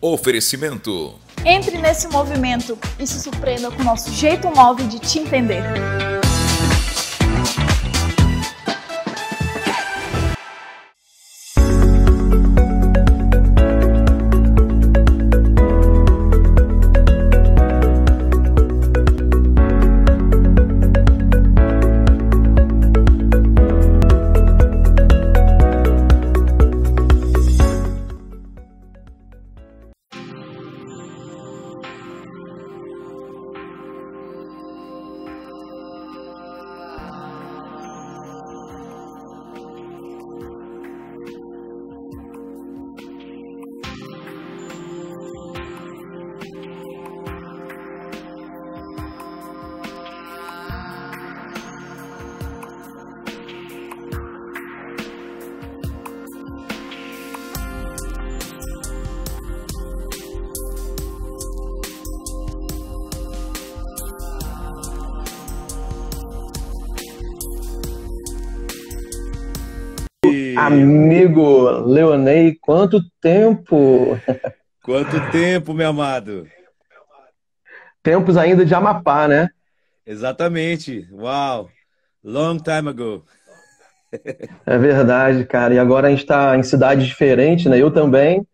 Oferecimento. Entre nesse movimento e se surpreenda com o nosso jeito móvel de te entender. Amigo Leonei, quanto tempo! Quanto tempo, meu amado? Tempos ainda de Amapá, né? Exatamente. Uau! Long time ago. É verdade, cara. E agora a gente está em cidades diferentes, né? Eu também.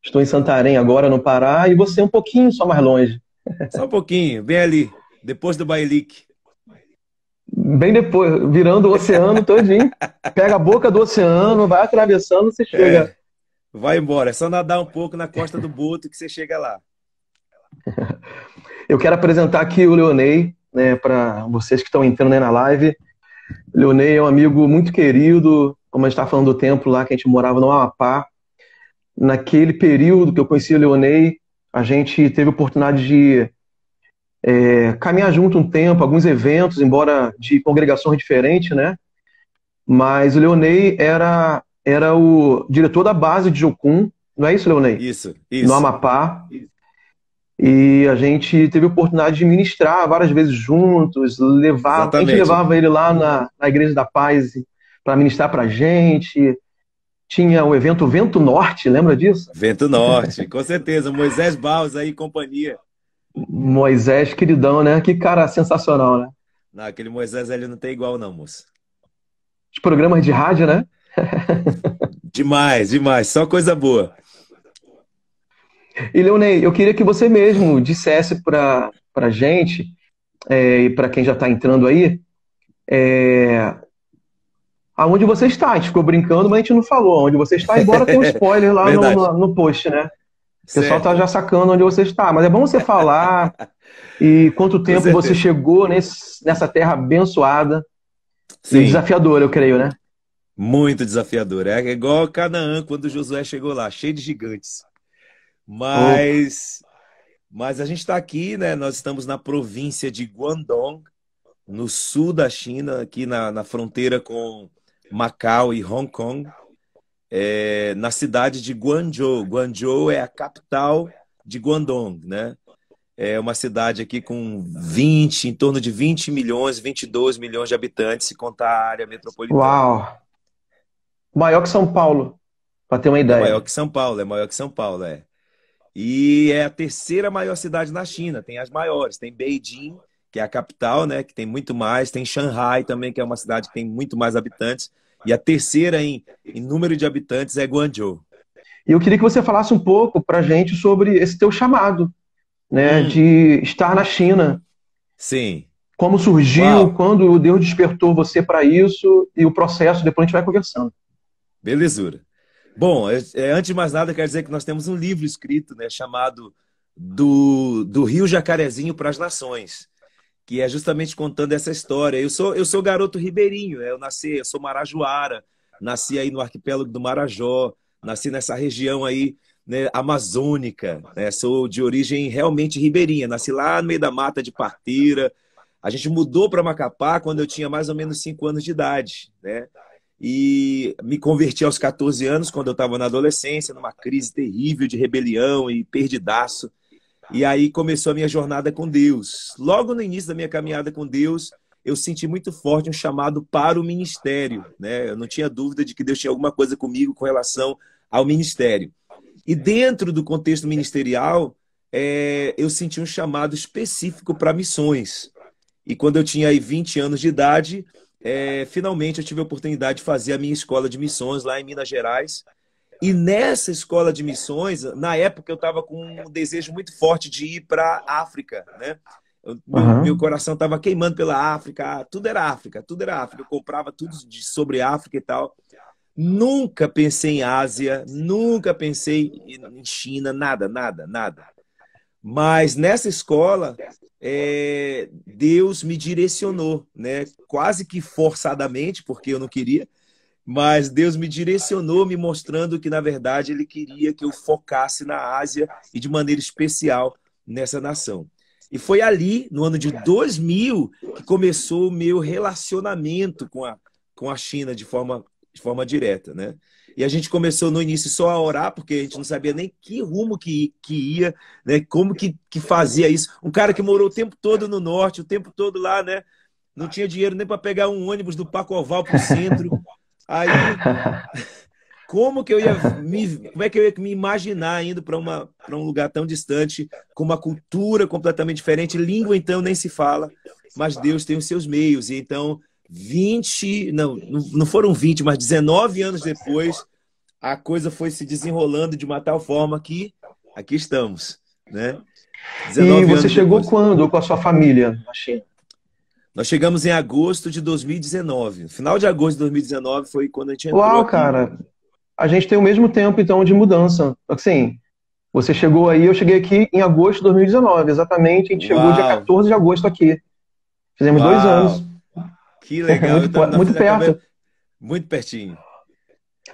Estou em Santarém agora, no Pará, e você um pouquinho só mais longe. Só um pouquinho, bem ali, depois do Bailique. Bem depois, virando o oceano todinho. Pega a boca do oceano, vai atravessando, você chega. Vai embora, é só nadar um pouco na costa do Boto que você chega lá. Eu quero apresentar aqui o Leonei, né, para vocês que estão entrando aí na live. O Leonei é um amigo muito querido, como a gente está falando do tempo lá que a gente morava no Amapá. Naquele período que eu conheci o Leonei, a gente teve a oportunidade de caminhar junto um tempo, alguns eventos, embora de congregações diferentes, né? Mas o Leonei era o diretor da base de Jocum, não é isso, Leonei? Isso. No Amapá. E a gente teve a oportunidade de ministrar várias vezes juntos, a gente levava ele lá na Igreja da Paz para ministrar para a gente. Tinha o evento Vento Norte, lembra disso? Vento Norte, com certeza. Moisés Baus aí, companhia. Moisés, queridão, né? Que cara sensacional, né? Não, aquele Moisés ali não tem igual não, moço. Os programas de rádio, né? Demais, demais. Só coisa boa. E, Leonei, eu queria que você mesmo dissesse para a gente, e para quem já está entrando aí, aonde você está. A gente ficou brincando, mas a gente não falou onde você está, embora tenha um spoiler lá no post, né? O pessoal está já sacando onde você está, mas é bom você falar e quanto tempo você chegou nessa terra abençoada. Sim. E desafiadora, eu creio, né? Muito desafiador. É igual Canaã, quando Josué chegou lá, cheio de gigantes. Mas a gente está aqui, né? Nós estamos na província de Guangdong, no sul da China, aqui na fronteira com Macau e Hong Kong, na cidade de Guangzhou. Guangzhou é a capital de Guangdong, né? É uma cidade aqui com em torno de 20 milhões, 22 milhões de habitantes, se contar a área metropolitana. Uau! Maior que São Paulo, para ter uma ideia. É maior que São Paulo, é. E é a terceira maior cidade na China, tem as maiores. Tem Beijing, que é a capital, né, que tem muito mais. Tem Shanghai também, que é uma cidade que tem muito mais habitantes. E a terceira em número de habitantes é Guangzhou. E eu queria que você falasse um pouco para a gente sobre esse teu chamado, né, de estar na China. Sim. Como surgiu, quando Deus despertou você para isso e o processo, depois a gente vai conversando. Belezura. Bom, antes de mais nada, eu quero dizer que nós temos um livro escrito, né, chamado Do Rio Jacarezinho para as Nações, que é justamente contando essa história. Eu sou garoto ribeirinho, né? Eu sou marajoara, nasci aí no arquipélago do Marajó, nasci nessa região aí, né, amazônica, né? Sou de origem realmente ribeirinha, nasci lá no meio da mata de Parteira. A gente mudou para Macapá quando eu tinha mais ou menos 5 anos de idade, né? E me converti aos 14 anos, quando eu estava na adolescência, numa crise terrível de rebelião e perdidaço. E aí começou a minha jornada com Deus. Logo no início da minha caminhada com Deus, eu senti muito forte um chamado para o ministério, né? Eu não tinha dúvida de que Deus tinha alguma coisa comigo com relação ao ministério. E dentro do contexto ministerial, eu senti um chamado específico para missões. E quando eu tinha aí 20 anos de idade, finalmente eu tive a oportunidade de fazer a minha escola de missões lá em Minas Gerais. E nessa escola de missões, na época eu estava com um desejo muito forte de ir para a África, né? Meu coração estava queimando pela África, tudo era África, tudo era África. Eu comprava tudo sobre África e tal. Nunca pensei em Ásia, nunca pensei em China, nada, nada, nada. Mas nessa escola, Deus me direcionou, né? Quase que forçadamente, porque eu não queria, mas Deus me direcionou, me mostrando que, na verdade, Ele queria que eu focasse na Ásia e de maneira especial nessa nação. E foi ali, no ano de 2000, que começou o meu relacionamento com a China de forma direta, né? E a gente começou no início só a orar, porque a gente não sabia nem que rumo que ia, né? Como que fazia isso. Um cara que morou o tempo todo no norte, o tempo todo lá, né? Não tinha dinheiro nem para pegar um ônibus do Pacoval para o centro. Aí, como é que eu ia me imaginar indo para um lugar tão distante, com uma cultura completamente diferente, língua então nem se fala, mas Deus tem os seus meios. E então, não foram 20, mas 19 anos depois, a coisa foi se desenrolando de uma tal forma que aqui estamos, né? E você chegou depois. Quando com a sua família na China? Nós chegamos em agosto de 2019. Final de agosto de 2019 foi quando a gente entrou. Uau, aqui. Cara, a gente tem o mesmo tempo, então, de mudança. Assim, você chegou aí, eu cheguei aqui em agosto de 2019, exatamente. A gente chegou dia 14 de agosto aqui. Fizemos 2 anos. Que legal. Muito perto. Muito pertinho.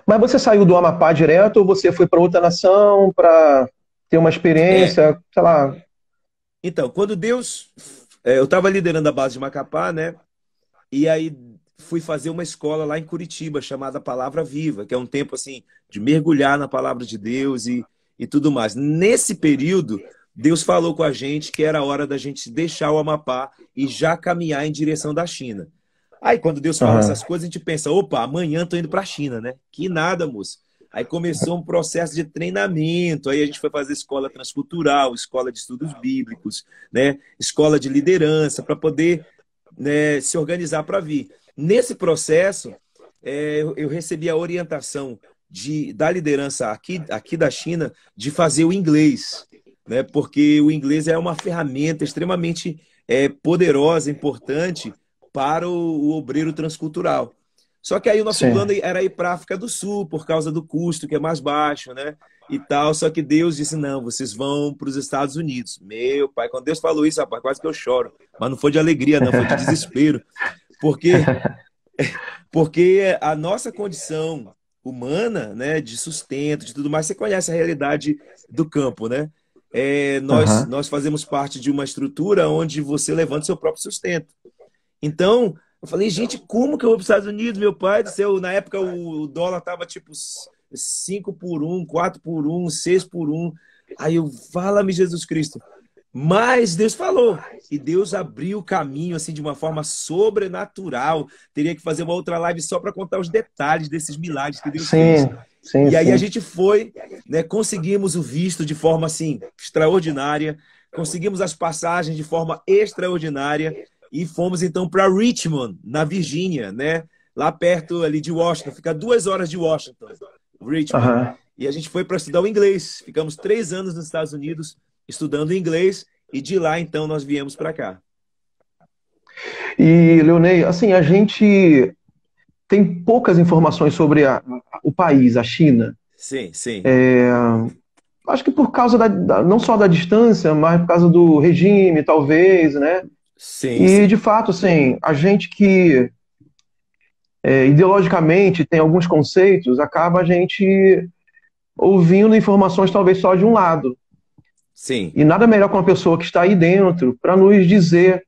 Mas você saiu do Amapá direto ou você foi para outra nação para ter uma experiência, sei lá? Então, quando Deus... eu estava liderando a base de Macapá, né? E aí fui fazer uma escola lá em Curitiba, chamada Palavra Viva, que é um tempo assim de mergulhar na palavra de Deus e tudo mais. Nesse período, Deus falou com a gente que era hora da gente deixar o Amapá e já caminhar em direção da China. Aí, quando Deus fala essas coisas, a gente pensa, opa, amanhã estou indo para a China, né? Que nada, moço. Aí começou um processo de treinamento, aí a gente foi fazer escola transcultural, escola de estudos bíblicos, né? Escola de liderança, para poder, né, se organizar para vir. Nesse processo, eu recebi a orientação da liderança aqui da China de fazer o inglês, né? Porque o inglês é uma ferramenta extremamente poderosa, importante para o obreiro transcultural. Só que aí o nosso plano era ir para a África do Sul, por causa do custo, que é mais baixo, né? E tal. Só que Deus disse, não, vocês vão para os Estados Unidos. Meu pai, quando Deus falou isso, rapaz, quase que eu choro. Mas não foi de alegria, não, foi de desespero. Porque a nossa condição humana, né, de sustento, de tudo mais, você conhece a realidade do campo, né? Nós fazemos parte de uma estrutura onde você levanta seu próprio sustento. Então, eu falei, gente, como que eu vou para os Estados Unidos, meu pai do céu? Na época o dólar estava tipo 5 por 1, 4 por 1, 6 por 1. Aí eu, fala-me Jesus Cristo. Mas Deus falou. E Deus abriu o caminho assim de uma forma sobrenatural. Teria que fazer uma outra live só para contar os detalhes desses milagres que Deus fez. E aí a gente foi, né, conseguimos o visto de forma assim extraordinária. Conseguimos as passagens de forma extraordinária. E fomos, então, para Richmond, na Virgínia, né? Lá perto ali de Washington. Fica 2 horas de Washington, Richmond. E a gente foi para estudar o inglês. Ficamos 3 anos nos Estados Unidos estudando inglês. E de lá, então, nós viemos para cá. E, Leonei, assim, a gente tem poucas informações sobre o país, a China. Sim, sim. Acho que por causa não só da distância, mas por causa do regime, talvez, né? Sim, e, de fato, assim, a gente que ideologicamente tem alguns conceitos, acaba a gente ouvindo informações talvez só de um lado. Sim. E nada melhor que uma pessoa que está aí dentro para nos dizer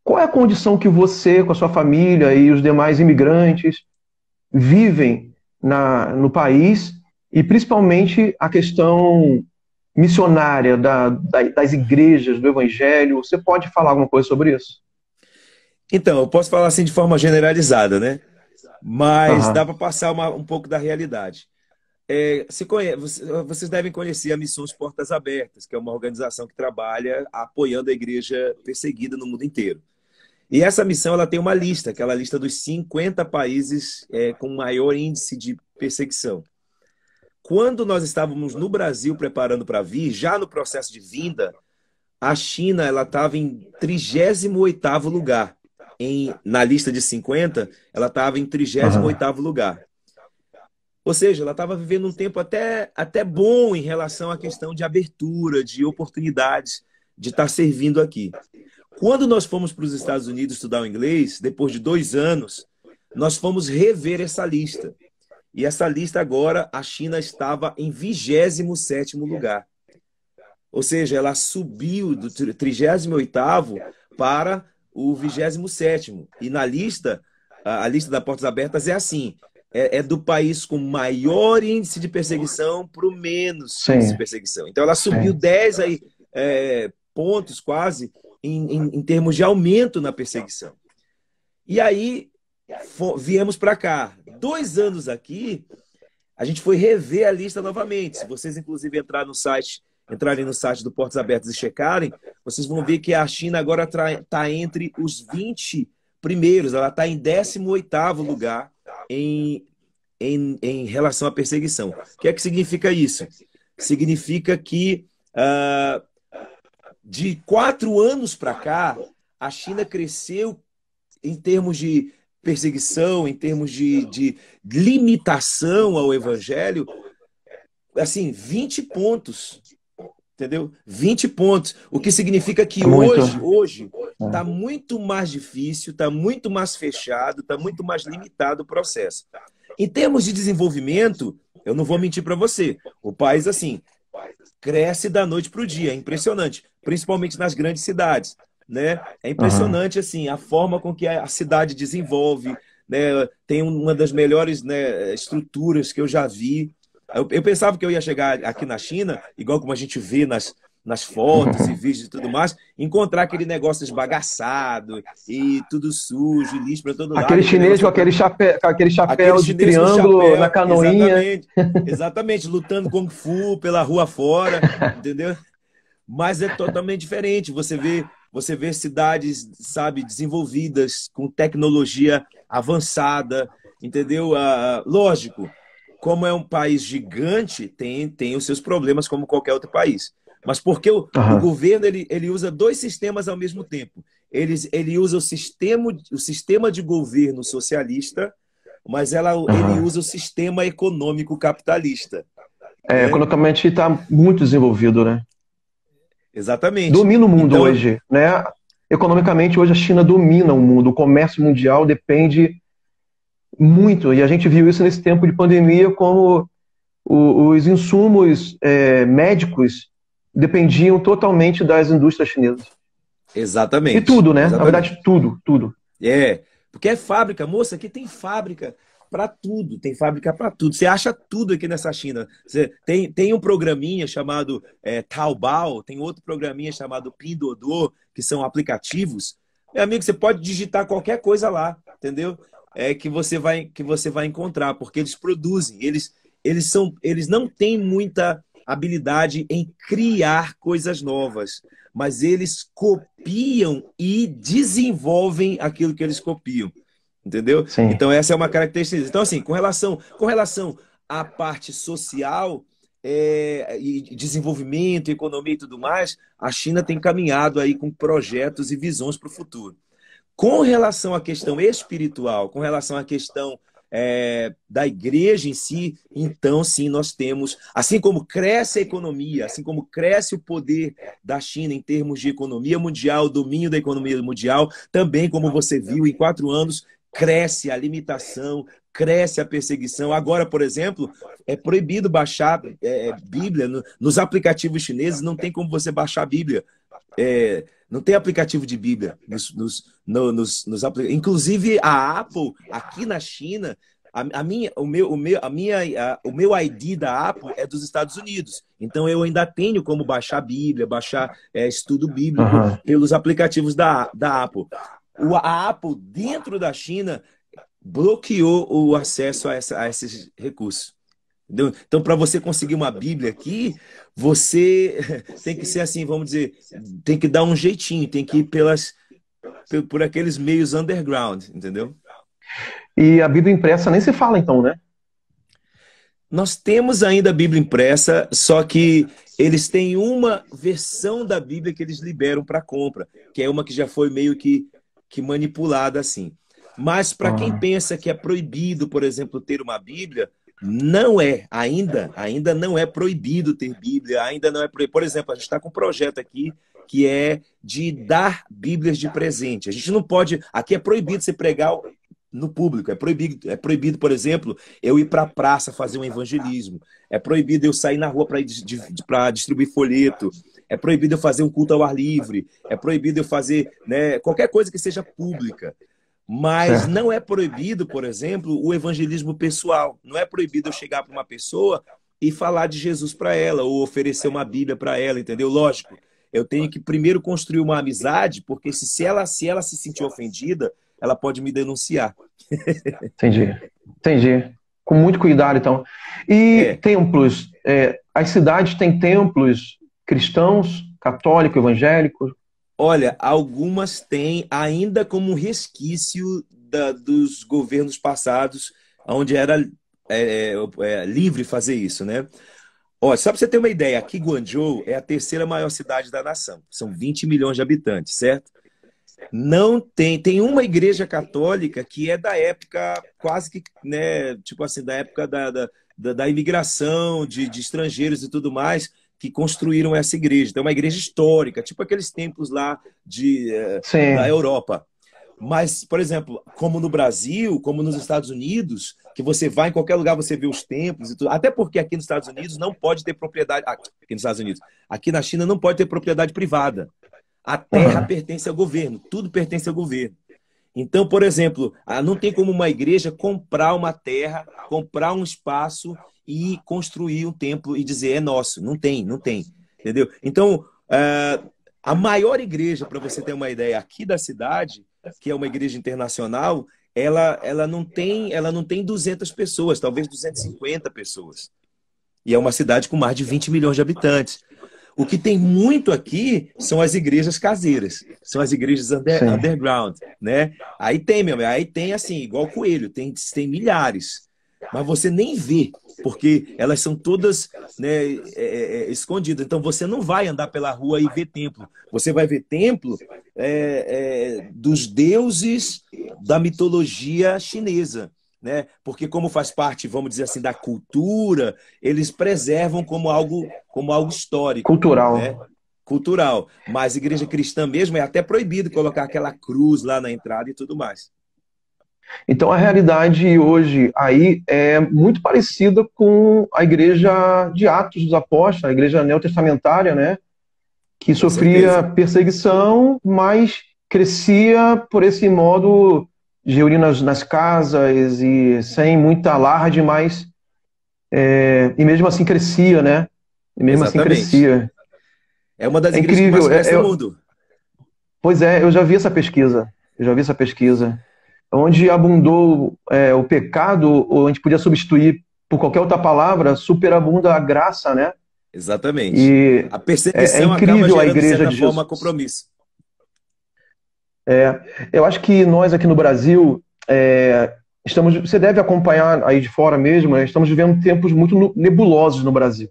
qual é a condição que você, com a sua família e os demais imigrantes vivem no país e principalmente a questão missionária das igrejas, do evangelho. Você pode falar alguma coisa sobre isso? Então, eu posso falar assim de forma generalizada, né? Mas dá para passar um pouco da realidade. Vocês devem conhecer a Missões Portas Abertas, que é uma organização que trabalha apoiando a igreja perseguida no mundo inteiro. E essa missão ela tem uma lista, aquela lista dos 50 países com maior índice de perseguição. Quando nós estávamos no Brasil preparando para vir, já no processo de vinda, a China ela estava em 38º lugar. Na lista de 50, ela estava em 38º lugar. Ou seja, ela estava vivendo um tempo até bom em relação à questão de abertura, de oportunidades de estar servindo aqui. Quando nós fomos para os Estados Unidos estudar o inglês, depois de 2 anos, nós fomos rever essa lista. E essa lista agora, a China estava em 27º lugar. Ou seja, ela subiu do 38º para o 27º. E na lista, a lista da Portas Abertas é assim, é do país com maior índice de perseguição para o menos índice de perseguição. Então ela subiu 10 pontos quase em termos de aumento na perseguição. E aí viemos para cá. 2 anos aqui, a gente foi rever a lista novamente. Se vocês, inclusive, entrarem no site do Portas Abertas e checarem, vocês vão ver que a China agora está entre os 20 primeiros. Ela está em 18º lugar em relação à perseguição. O que é que significa isso? Significa que de 4 anos para cá, a China cresceu em termos de perseguição, em termos de limitação ao evangelho, assim, 20 pontos. Entendeu? 20 pontos. O que significa que hoje está muito mais difícil, está muito mais fechado, está muito mais limitado o processo. Em termos de desenvolvimento, eu não vou mentir para você. O país, assim, cresce da noite para o dia. É impressionante. Principalmente nas grandes cidades. Né? É impressionante assim, a forma com que a cidade desenvolve. Né? Tem uma das melhores, né, estruturas que eu já vi. Eu pensava que eu ia chegar aqui na China, igual como a gente vê nas fotos e vídeos e tudo mais, encontrar aquele negócio esbagaçado e tudo sujo, lixo para todo lado. Aquele chinês com aquele chapéu de triângulo na canoinha. Exatamente, lutando Kung Fu pela rua fora, entendeu? Mas é totalmente diferente. Você vê cidades, sabe, desenvolvidas, com tecnologia avançada, entendeu? Lógico, como é um país gigante, tem os seus problemas como qualquer outro país. Mas porque o governo ele usa 2 sistemas ao mesmo tempo. Ele usa o sistema de governo socialista, mas ele usa o sistema econômico capitalista. Né? Economicamente está muito desenvolvido, né? Exatamente. Domina o mundo hoje, né? Economicamente, hoje a China domina o mundo. O comércio mundial depende muito. E a gente viu isso nesse tempo de pandemia, como os insumos médicos dependiam totalmente das indústrias chinesas. Exatamente. E tudo, né? Exatamente. Na verdade, tudo. Porque é fábrica. Moça, aqui tem fábrica para tudo, tem fábrica para tudo. Você acha tudo aqui nessa China. Tem um programinha chamado Taobao, tem outro programinha chamado Pinduoduo, que são aplicativos. Meu amigo, você pode digitar qualquer coisa lá, entendeu? Que você vai encontrar, porque eles produzem. Eles não têm muita habilidade em criar coisas novas, mas eles copiam e desenvolvem aquilo que eles copiam. Entendeu? Sim. Então, essa é uma característica. Então, assim, com relação à parte social e desenvolvimento, economia e tudo mais, a China tem caminhado aí com projetos e visões para o futuro. Com relação à questão espiritual, com relação à questão da igreja em si, então, sim, nós temos, assim como cresce a economia, assim como cresce o poder da China em termos de economia mundial, domínio da economia mundial, também, como você viu, em 4 anos, cresce a limitação, cresce a perseguição. Agora, por exemplo, é proibido baixar Bíblia. Nos aplicativos chineses não tem como você baixar a Bíblia. Não tem aplicativo de Bíblia. Inclusive, a Apple, aqui na China, o meu ID da Apple é dos Estados Unidos. Então, eu ainda tenho como baixar a Bíblia, baixar estudo bíblico pelos aplicativos da Apple. A Apple, dentro da China, bloqueou o acesso a esses recursos. entendeu? Então, para você conseguir uma Bíblia aqui, você tem que ser assim, vamos dizer, tem que dar um jeitinho, tem que ir por aqueles meios underground, entendeu? E a Bíblia impressa nem se fala então, né? Nós temos ainda a Bíblia impressa, só que eles têm uma versão da Bíblia que eles liberam para compra, que é uma que já foi meio que manipulada assim. Mas para quem Ah, pensa que é proibido, por exemplo, ter uma Bíblia, não é, ainda não é proibido ter Bíblia, ainda não é proibido. Por exemplo, a gente está com um projeto aqui que é de dar Bíblias de presente. A gente não pode, aqui é proibido você pregar no público, é proibido, por exemplo, eu ir para a praça fazer um evangelismo, é proibido eu sair na rua para distribuir folheto, é proibido eu fazer um culto ao ar livre, é proibido eu fazer, né, qualquer coisa que seja pública. Mas certo. não é proibido, por exemplo, o evangelismo pessoal. Não é proibido eu chegar para uma pessoa e falar de Jesus para ela, ou oferecer uma Bíblia para ela, entendeu? Lógico, eu tenho que primeiro construir uma amizade, porque se ela se sentir ofendida, ela pode me denunciar. Entendi. Entendi. Com muito cuidado, então. E É, templos, as cidades têm templos cristãos, católicos, evangélicos? olha, algumas têm ainda como um resquício dos governos passados, onde era livre fazer isso, né? Ó, só para você ter uma ideia, aqui Guangzhou é a terceira maior cidade da nação. São 20 milhões de habitantes, certo? Não tem uma igreja católica que é da época quase que, né, tipo assim, da época da imigração de estrangeiros e tudo mais, que construíram essa igreja. Então, é uma igreja histórica, tipo aqueles templos lá da Sim. Europa. Mas, por exemplo, como no Brasil, como nos Estados Unidos, que você vai em qualquer lugar, você vê os templos e tudo. Até porque aqui nos Estados Unidos não pode ter propriedade. Aqui nos Estados Unidos. Aqui na China não pode ter propriedade privada. A terra Aham. pertence ao governo, tudo pertence ao governo. Então, por exemplo, não tem como uma igreja comprar uma terra, comprar um espaço e construir um templo e dizer é nosso. Não tem, não tem. Entendeu? Então, a maior igreja, para você ter uma ideia, aqui da cidade, que é uma igreja internacional, ela não tem 200 pessoas, talvez 250 pessoas. E é uma cidade com mais de 20 milhões de habitantes. O que tem muito aqui são as igrejas caseiras, são as igrejas Sim. underground, né? Aí tem, meu, aí tem assim, igual coelho, tem milhares, mas você nem vê, porque elas são todas, né, escondidas. Então você não vai andar pela rua e ver templo. Você vai ver templo dos deuses da mitologia chinesa, né? Porque como faz parte, vamos dizer assim, da cultura, eles preservam como algo histórico, né? Cultural. Cultural. Mas igreja cristã mesmo é até proibido colocar aquela cruz lá na entrada e tudo mais. Então, a realidade hoje aí é muito parecida com a igreja de Atos dos Apóstolos, a igreja neotestamentária, né? Que Com sofria certeza. perseguição, mas crescia por esse modo de reunir nas casas e sem muita alarde, mas e mesmo assim crescia, né? E mesmo assim Exatamente. crescia. É uma das É igrejas que mais incrível. cresce no mundo. Pois é, eu já vi essa pesquisa. Eu já vi essa pesquisa. Onde abundou o pecado, ou a gente podia substituir por qualquer outra palavra, superabunda a graça, né? Exatamente. E A é perseguição acaba incrível a gerando, de igreja certa de forma, Jesus. compromisso. Eu acho que nós aqui no Brasil estamos. Você deve acompanhar aí de fora mesmo, né? Estamos vivendo tempos muito nebulosos no Brasil,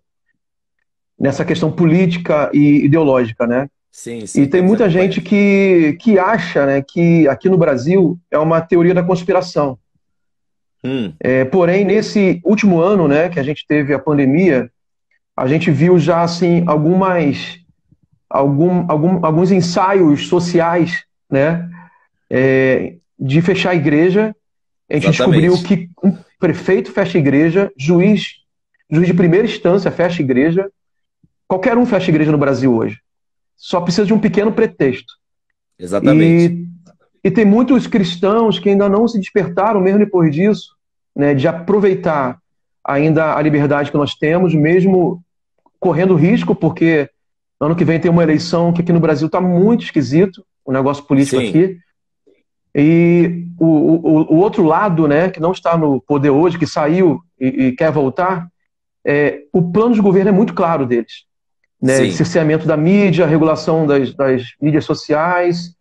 nessa questão política e ideológica, né? Sim, E sim, tem temos muita gente acompanhado. que acha, né, que aqui no Brasil é uma teoria da conspiração. Hum, Porém, nesse último ano, né, que a gente teve a pandemia, a gente viu já assim alguns ensaios sociais, né, de fechar a igreja. A gente descobriu exatamente. que um prefeito fecha a igreja, juiz de primeira instância fecha a igreja, qualquer um fecha a igreja no Brasil hoje. Só precisa de um pequeno pretexto. Exatamente. E, e tem muitos cristãos que ainda não se despertaram, mesmo depois disso, né, de aproveitar ainda a liberdade que nós temos, mesmo correndo risco, porque ano que vem tem uma eleição que aqui no Brasil está muito esquisito, o negócio político Sim, aqui. E o outro lado, né, que não está no poder hoje, que saiu e quer voltar, o plano de governo é muito claro deles, né? Sim. Cerceamento da mídia, regulação das mídias sociais,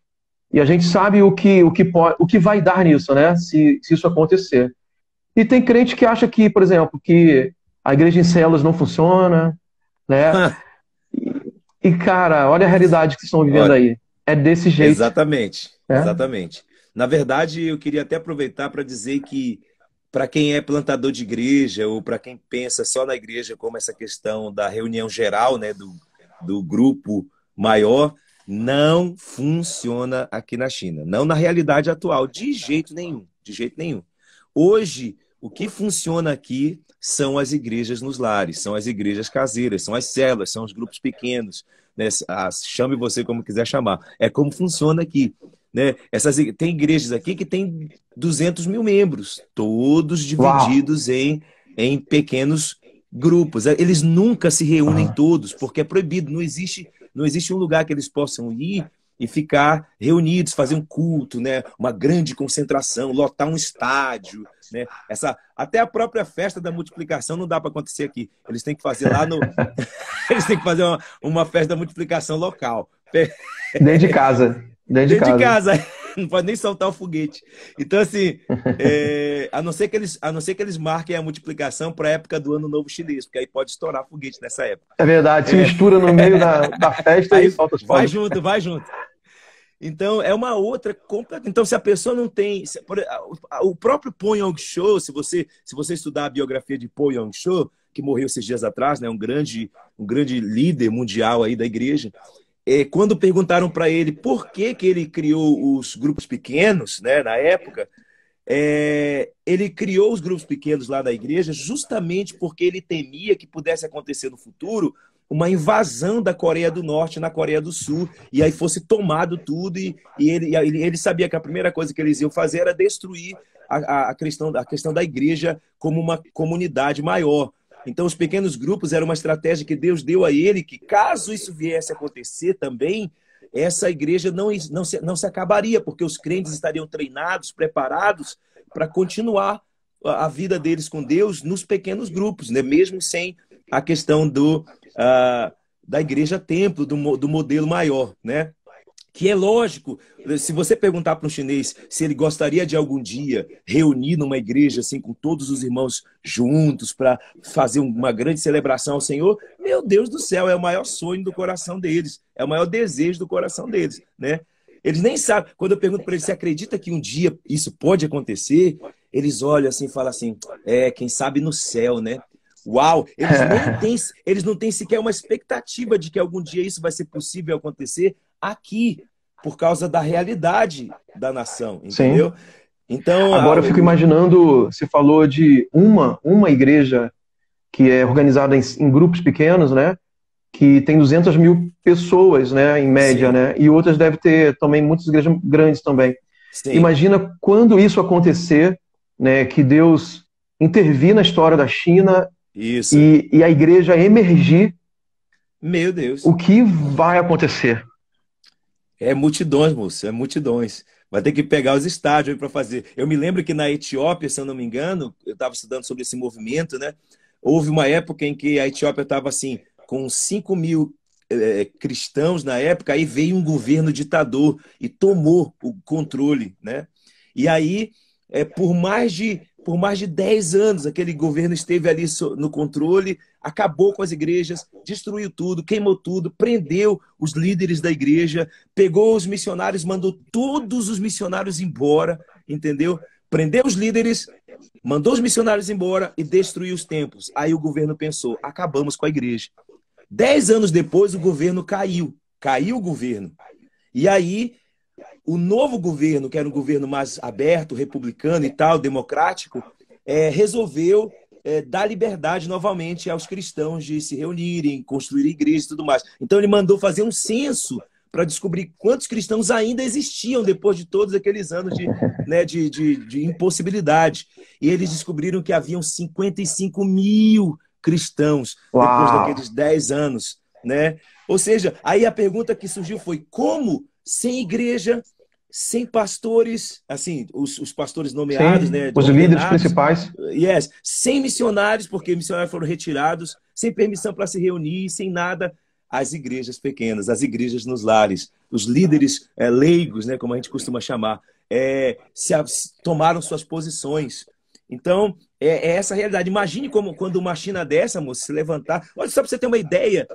e a gente sabe o que vai dar nisso, né? Se isso acontecer. E tem crente que acha que, por exemplo, que a igreja em células não funciona, né? Cara, olha a realidade que estão vivendo Olha, aí. É desse jeito, exatamente, né? exatamente. Na verdade, eu queria até aproveitar para dizer que para quem é plantador de igreja ou para quem pensa só na igreja como essa questão da reunião geral, né, do grupo maior, não funciona aqui na China. Não na realidade atual, de jeito nenhum, de jeito nenhum. Hoje, o que funciona aqui são as igrejas nos lares, são as igrejas caseiras, são as células, são os grupos pequenos, né? Chame você como quiser chamar. É como funciona aqui, né? Tem igrejas aqui que tem 200 mil membros, todos Uau! divididos em pequenos grupos. Eles nunca se reúnem Aham. todos, porque é proibido. Não existe um lugar que eles possam ir e ficar reunidos, fazer um culto, né? Uma grande concentração, lotar um estádio, né? Até a própria festa da multiplicação não dá para acontecer aqui. Eles têm que fazer lá no. Eles têm que fazer uma festa da multiplicação local. Dentro de casa. Dentro de Dentro de casa. casa, não pode nem soltar o foguete. Então, assim, a não ser que eles marquem a multiplicação para a época do Ano Novo Chinês, porque aí pode estourar foguete nessa época. É verdade, se mistura no meio da festa e Aí solta os vai fogos. junto, vai junto. Então, é uma outra completa. Então, se a pessoa não tem. O próprio Po Yong-cho, se você estudar a biografia de Po Yong-cho, que morreu esses dias atrás, né, um grande líder mundial aí da igreja, quando perguntaram para ele por que ele criou os grupos pequenos, né, na época, ele criou os grupos pequenos lá na igreja justamente porque ele temia que pudesse acontecer no futuro uma invasão da Coreia do Norte na Coreia do Sul, e aí fosse tomado tudo, e ele sabia que a primeira coisa que eles iam fazer era destruir a questão da igreja como uma comunidade maior. Então, os pequenos grupos eram uma estratégia que Deus deu a ele, que caso isso viesse a acontecer também, essa igreja não se acabaria, porque os crentes estariam treinados, preparados para continuar a vida deles com Deus nos pequenos grupos, né? Mesmo sem a questão da igreja templo, do modelo maior, né? Que é lógico, se você perguntar para um chinês se ele gostaria de algum dia reunir numa igreja assim com todos os irmãos juntos para fazer uma grande celebração ao Senhor, meu Deus do céu, é o maior sonho do coração deles, é o maior desejo do coração deles, né? Eles nem sabem, quando eu pergunto para eles se acredita que um dia isso pode acontecer, eles olham assim e falam assim, quem sabe no céu, né? Uau, eles não têm sequer uma expectativa de que algum dia isso vai ser possível acontecer aqui, por causa da realidade da nação, Sim. entendeu? Então, Agora eu fico imaginando, você falou de uma igreja que é organizada em grupos pequenos, né? Que tem 200 mil pessoas, né? Em média, sim, né? E outras devem ter também muitas igrejas grandes também. sim, Imagina quando isso acontecer, né? Que Deus intervir na história da China isso. e a igreja emergir, Meu Deus. o que vai acontecer? É multidões, moço, é multidões. Vai ter que pegar os estádios para fazer. Eu me lembro que na Etiópia, se eu não me engano, eu estava estudando sobre esse movimento, né? Houve uma época em que a Etiópia estava assim, com 5 mil cristãos na época, aí veio um governo ditador e tomou o controle, né? E aí, por mais de 10 anos, aquele governo esteve ali no controle, acabou com as igrejas, destruiu tudo, queimou tudo, prendeu os líderes da igreja, pegou os missionários, mandou todos os missionários embora, entendeu? Prendeu os líderes, mandou os missionários embora e destruiu os templos. Aí o governo pensou, acabamos com a igreja. 10 anos depois, o governo caiu. Caiu o governo. E aí, o novo governo, que era um governo mais aberto, republicano e tal, democrático, resolveu dar liberdade novamente aos cristãos de se reunirem, construir igrejas e tudo mais. Então, ele mandou fazer um censo para descobrir quantos cristãos ainda existiam depois de todos aqueles anos de impossibilidade. E eles descobriram que haviam 55 mil cristãos depois Uau! daqueles 10 anos, né? Ou seja, aí a pergunta que surgiu foi como, sem igreja, sem pastores, assim, os pastores nomeados, Sim, né, os líderes ordenados, principais. yes, sem missionários, porque missionários foram retirados, sem permissão para se reunir, sem nada, as igrejas pequenas, as igrejas nos lares, os líderes leigos, né, como a gente costuma chamar, tomaram suas posições. Então, é essa a realidade. Imagine como quando uma China dessa, moça, se levantar. Olha, só para você ter uma ideia,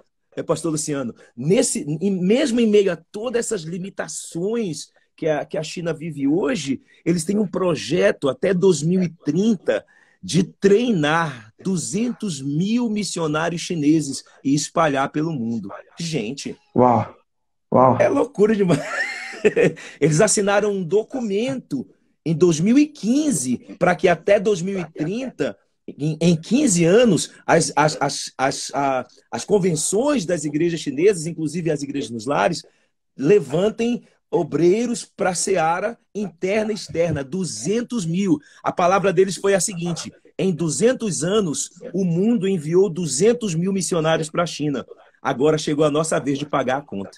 pastor Luciano, mesmo em meio a todas essas limitações que a China vive hoje, eles têm um projeto até 2030 de treinar 200 mil missionários chineses e espalhar pelo mundo. Gente, Uau, uau. é loucura demais. Eles assinaram um documento em 2015 para que até 2030, em 15 anos, as convenções das igrejas chinesas, inclusive as igrejas nos lares, levantem obreiros para a seara interna e externa, 200 mil. A palavra deles foi a seguinte: em 200 anos, o mundo enviou 200 mil missionários para a China. Agora chegou a nossa vez de pagar a conta.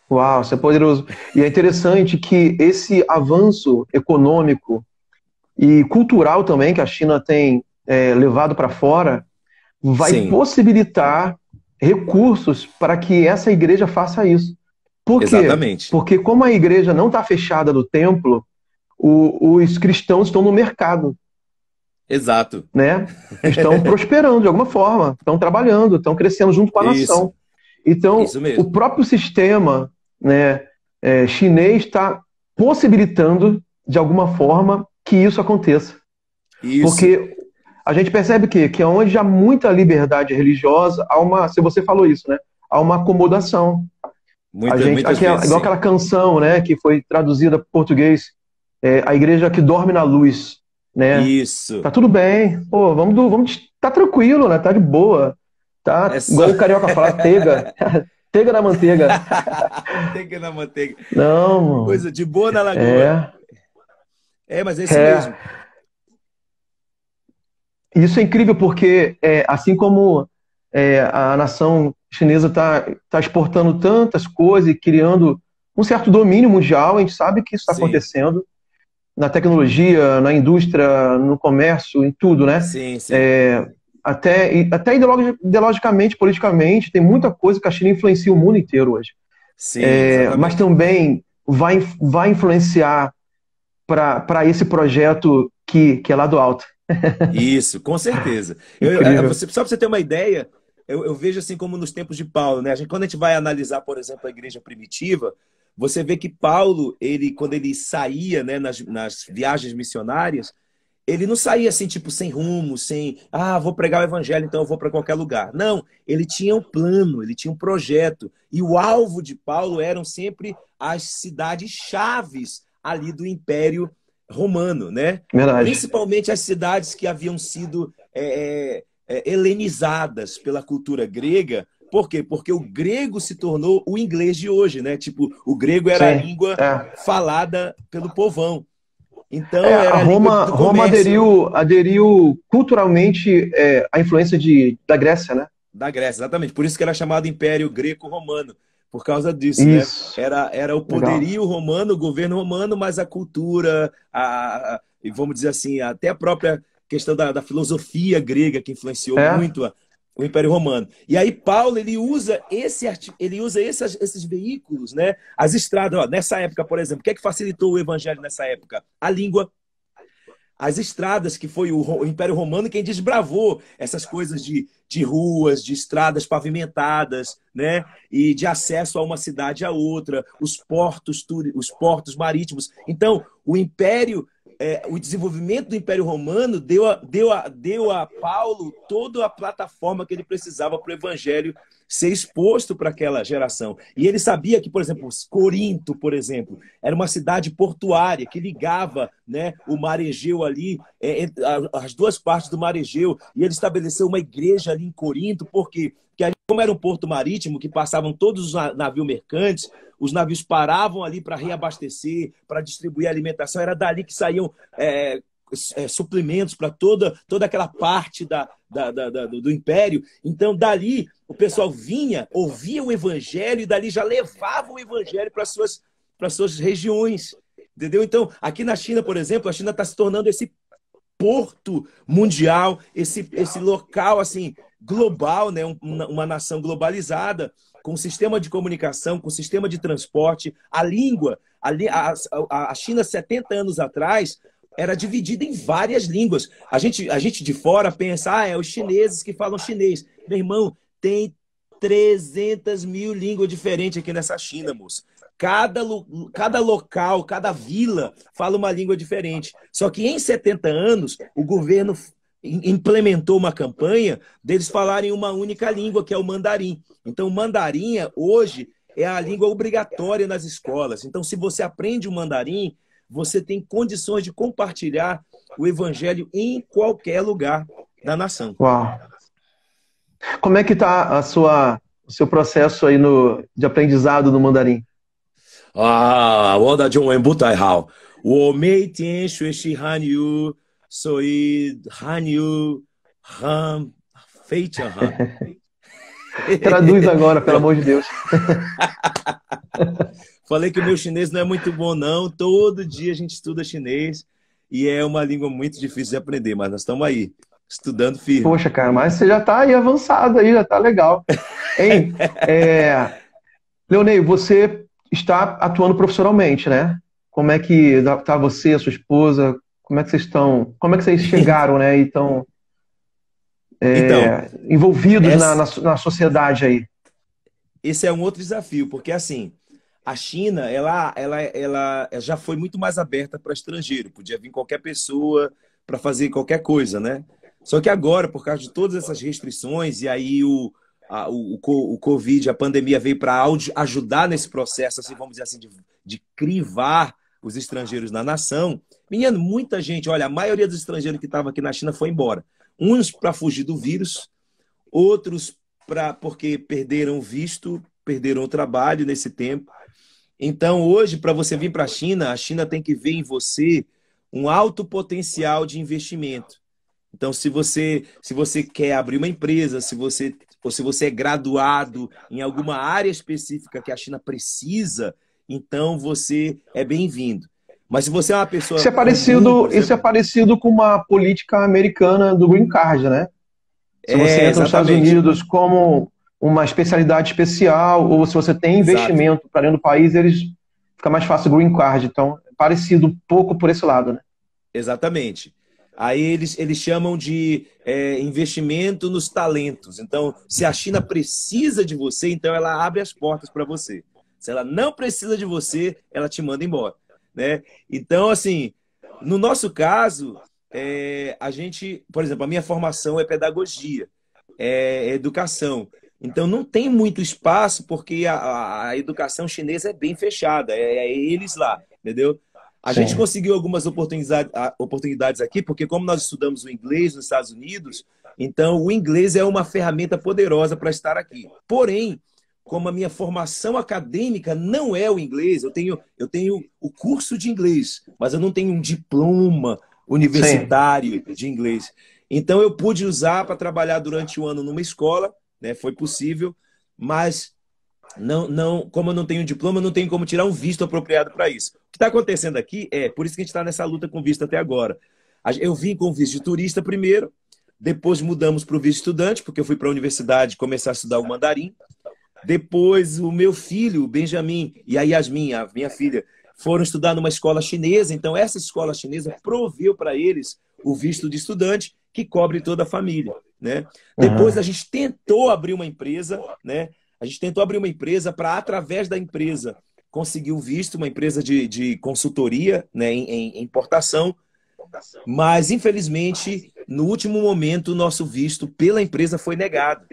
Uau, isso é poderoso. E é interessante que esse avanço econômico e cultural também que a China tem levado para fora vai Sim. possibilitar recursos para que essa igreja faça isso. Por quê? Exatamente. Porque como a igreja não está fechada do templo, os cristãos estão no mercado. Exato. Né? Estão prosperando de alguma forma, estão trabalhando, estão crescendo junto com a nação. Então, Isso mesmo. o próprio sistema, né, chinês está possibilitando, de alguma forma, que isso aconteça. Isso. Porque a gente percebe que onde há muita liberdade religiosa, se você falou isso, né, há uma acomodação. Muitas vezes, igual aquela canção, né, que foi traduzida para português, a igreja que dorme na luz. Né? Isso. Tá tudo bem. Pô, tá tranquilo, né? Tá de boa. Tá igual o carioca fala, tega na manteiga. Tega na manteiga. Não. Coisa de boa na lagoa. Mas é isso mesmo. Isso é incrível porque, assim como a nação chinesa tá exportando tantas coisas e criando um certo domínio mundial, a gente sabe que isso está acontecendo. Na tecnologia, na indústria, no comércio, em tudo, né? Sim, sim. Até ideologicamente, politicamente, tem muita coisa que a China influencia o mundo inteiro hoje. Sim, mas também vai influenciar para esse projeto que é lá do alto. Isso, com certeza. Só para você ter uma ideia, eu vejo assim como nos tempos de Paulo, né? Quando a gente vai analisar, por exemplo, a igreja primitiva, você vê que Paulo, quando ele saía, né, nas viagens missionárias, ele não saía assim, tipo, sem rumo, vou pregar o evangelho, então eu vou para qualquer lugar. Não, ele tinha um plano, ele tinha um projeto. E o alvo de Paulo eram sempre as cidades chaves ali do Império Romano, né? Verdade. Principalmente as cidades que haviam sido helenizadas pela cultura grega. Por quê? Porque o grego se tornou o inglês de hoje, né? Tipo, o grego era a língua falada pelo povão. Então, era Roma aderiu culturalmente à influência da Grécia, né? Da Grécia, exatamente. Por isso que era chamado Império Greco-Romano. Por causa disso, isso. né? Era o poderio romano, o governo romano, mas a cultura, e vamos dizer assim, até a própria questão da filosofia grega que influenciou muito o Império Romano. E aí Paulo ele usa esses veículos, né? As estradas, nessa época, por exemplo, o que é que facilitou o evangelho nessa época? A língua. As estradas, que foi o Império Romano quem desbravou essas coisas de ruas, de estradas pavimentadas, né? E de acesso a uma cidade a outra, os portos marítimos. Então, o desenvolvimento do Império Romano deu a Paulo toda a plataforma que ele precisava para o evangelho ser exposto para aquela geração. E ele sabia que, por exemplo, Corinto, por exemplo, era uma cidade portuária que ligava, né, o Mar Egeu ali, as duas partes do Mar Egeu, e ele estabeleceu uma igreja ali em Corinto, porque ali, como era um porto marítimo, que passavam todos os navios mercantes, os navios paravam ali para reabastecer, para distribuir alimentação, era dali que saíam suprimentos para toda aquela parte do império. Então, dali, o pessoal vinha, ouvia o evangelho e dali já levava o evangelho para para suas regiões, entendeu? Então, aqui na China, por exemplo, a China está se tornando esse porto mundial, esse local assim global, né? Uma nação globalizada, com sistema de comunicação, com sistema de transporte, a língua. A China, 70 anos atrás, era dividida em várias línguas. A gente de fora pensa, é os chineses que falam chinês. Meu irmão, tem 300 mil línguas diferentes aqui nessa China, moço. Cada local, cada vila fala uma língua diferente. Só que em 70 anos, o governo implementou uma campanha deles falarem uma única língua, que é o mandarim. Então, o mandarim, hoje, é a língua obrigatória nas escolas. Então, se você aprende o mandarim, você tem condições de compartilhar o evangelho em qualquer lugar da nação. Uau! Como é que está o seu processo aí de aprendizado no mandarim? 我的中文不太好，我每天学习汉语，所以汉语非常好。Traduz agora, pelo amor de Deus. Falei que o meu chinês não é muito bom, não. Todo dia a gente estuda chinês e é uma língua muito difícil de aprender, mas nós estamos aí, estudando firme. Poxa, cara, mas você já está aí avançado aí, já está legal. Hein? Leonei, você está atuando profissionalmente, né? Como é que está você, a sua esposa? Como é que vocês estão? Como é que vocês chegaram, né? E estão envolvidos na sociedade aí? Esse é um outro desafio, porque assim, a China, ela já foi muito mais aberta para estrangeiro. Podia vir qualquer pessoa para fazer qualquer coisa, né? Só que agora, por causa de todas essas restrições, e aí o Covid, a pandemia veio para ajudar nesse processo, assim, vamos dizer assim, de crivar os estrangeiros na nação. Menino, muita gente, olha, a maioria dos estrangeiros que estavam aqui na China foi embora. Uns para fugir do vírus, outros porque perderam o visto, perderam o trabalho nesse tempo. Então, hoje, para você vir para a China tem que ver em você um alto potencial de investimento. Então, se você quer abrir uma empresa, ou se você é graduado em alguma área específica que a China precisa, então você é bem-vindo. Mas se você é uma pessoa... Isso é parecido com uma política americana do Green Card, né? Se você entra nos Estados Unidos como uma especialidade especial, ou se você tem investimento para dentro do país, fica mais fácil o Green Card. Então, é parecido um pouco por esse lado, né? Exatamente. Aí eles chamam de investimento nos talentos. Então, se a China precisa de você, então ela abre as portas para você. Se ela não precisa de você, ela te manda embora, né? Então, assim, no nosso caso, a gente, por exemplo, a minha formação é pedagogia, é educação. Então, não tem muito espaço porque a educação chinesa é bem fechada, é eles lá, entendeu? A gente conseguiu algumas oportunidades aqui, porque como nós estudamos o inglês nos Estados Unidos, então o inglês é uma ferramenta poderosa para estar aqui. Porém, como a minha formação acadêmica não é o inglês, eu tenho o curso de inglês, mas eu não tenho um diploma universitário de inglês. Então eu pude usar para trabalhar durante o ano numa escola, né? Foi possível, mas como eu não tenho diploma, eu não tenho como tirar um visto apropriado para isso. O que está acontecendo aqui por isso que a gente está nessa luta com visto até agora. Eu vim com visto de turista primeiro, depois mudamos para o visto estudante, porque eu fui para a universidade começar a estudar o mandarim. Depois o meu filho, o Benjamin, e a Yasmin, a minha filha, foram estudar numa escola chinesa, então essa escola chinesa proveu para eles o visto de estudante, que cobre toda a família, né? Depois a gente tentou abrir uma empresa, né? A gente tentou abrir uma empresa para, através da empresa, conseguir o visto, uma empresa de consultoria, né, em importação, mas, infelizmente, no último momento, o nosso visto pela empresa foi negado.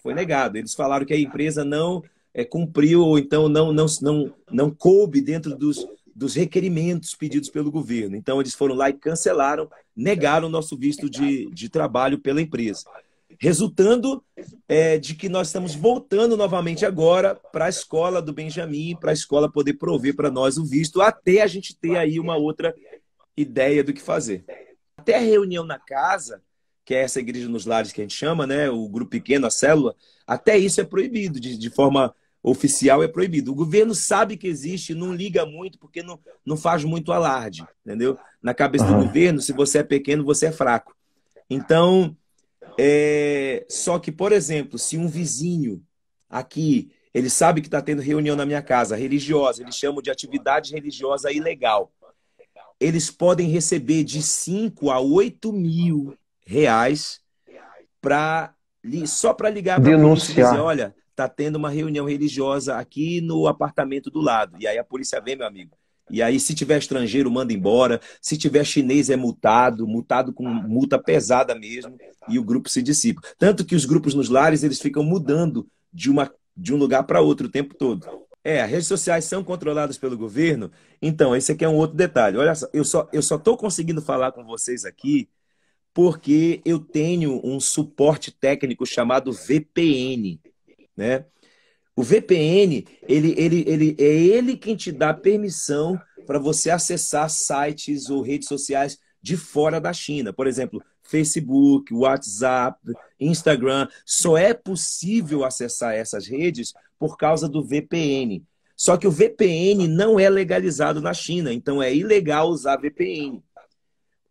Foi negado. Eles falaram que a empresa não cumpriu, ou então não coube dentro dos requerimentos pedidos pelo governo. Então, eles foram lá e cancelaram, negaram o nosso visto de trabalho pela empresa. Resultando de que nós estamos voltando novamente agora para a escola do Benjamin, para a escola poder prover para nós o visto, até a gente ter aí uma outra ideia do que fazer. Até a reunião na casa, que é essa igreja nos lares que a gente chama, né, o grupo pequeno, a célula, até isso é proibido de forma oficial é proibido. O governo sabe que existe, não liga muito, porque não faz muito alarde, entendeu? Na cabeça do governo, se você é pequeno, você é fraco. Então, só que, por exemplo, se um vizinho aqui, ele sabe que está tendo reunião na minha casa, religiosa, eles chamam de atividade religiosa ilegal, eles podem receber de 5 a 8 mil reais só para ligar para a polícia e dizer, Denunciar. olha, está tendo uma reunião religiosa aqui no apartamento do lado. E aí a polícia vem, meu amigo. E aí, se tiver estrangeiro, manda embora. Se tiver chinês, é multado com multa pesada mesmo, e o grupo se dissipa. Tanto que os grupos nos lares, eles ficam mudando de um lugar para outro o tempo todo. As redes sociais são controladas pelo governo. Então, esse aqui é um outro detalhe. Olha só, eu só estou conseguindo falar com vocês aqui porque eu tenho um suporte técnico chamado VPN, né? O VPN, ele quem te dá permissão para você acessar sites ou redes sociais de fora da China. Por exemplo, Facebook, WhatsApp, Instagram. Só é possível acessar essas redes por causa do VPN. Só que o VPN não é legalizado na China, então é ilegal usar VPN.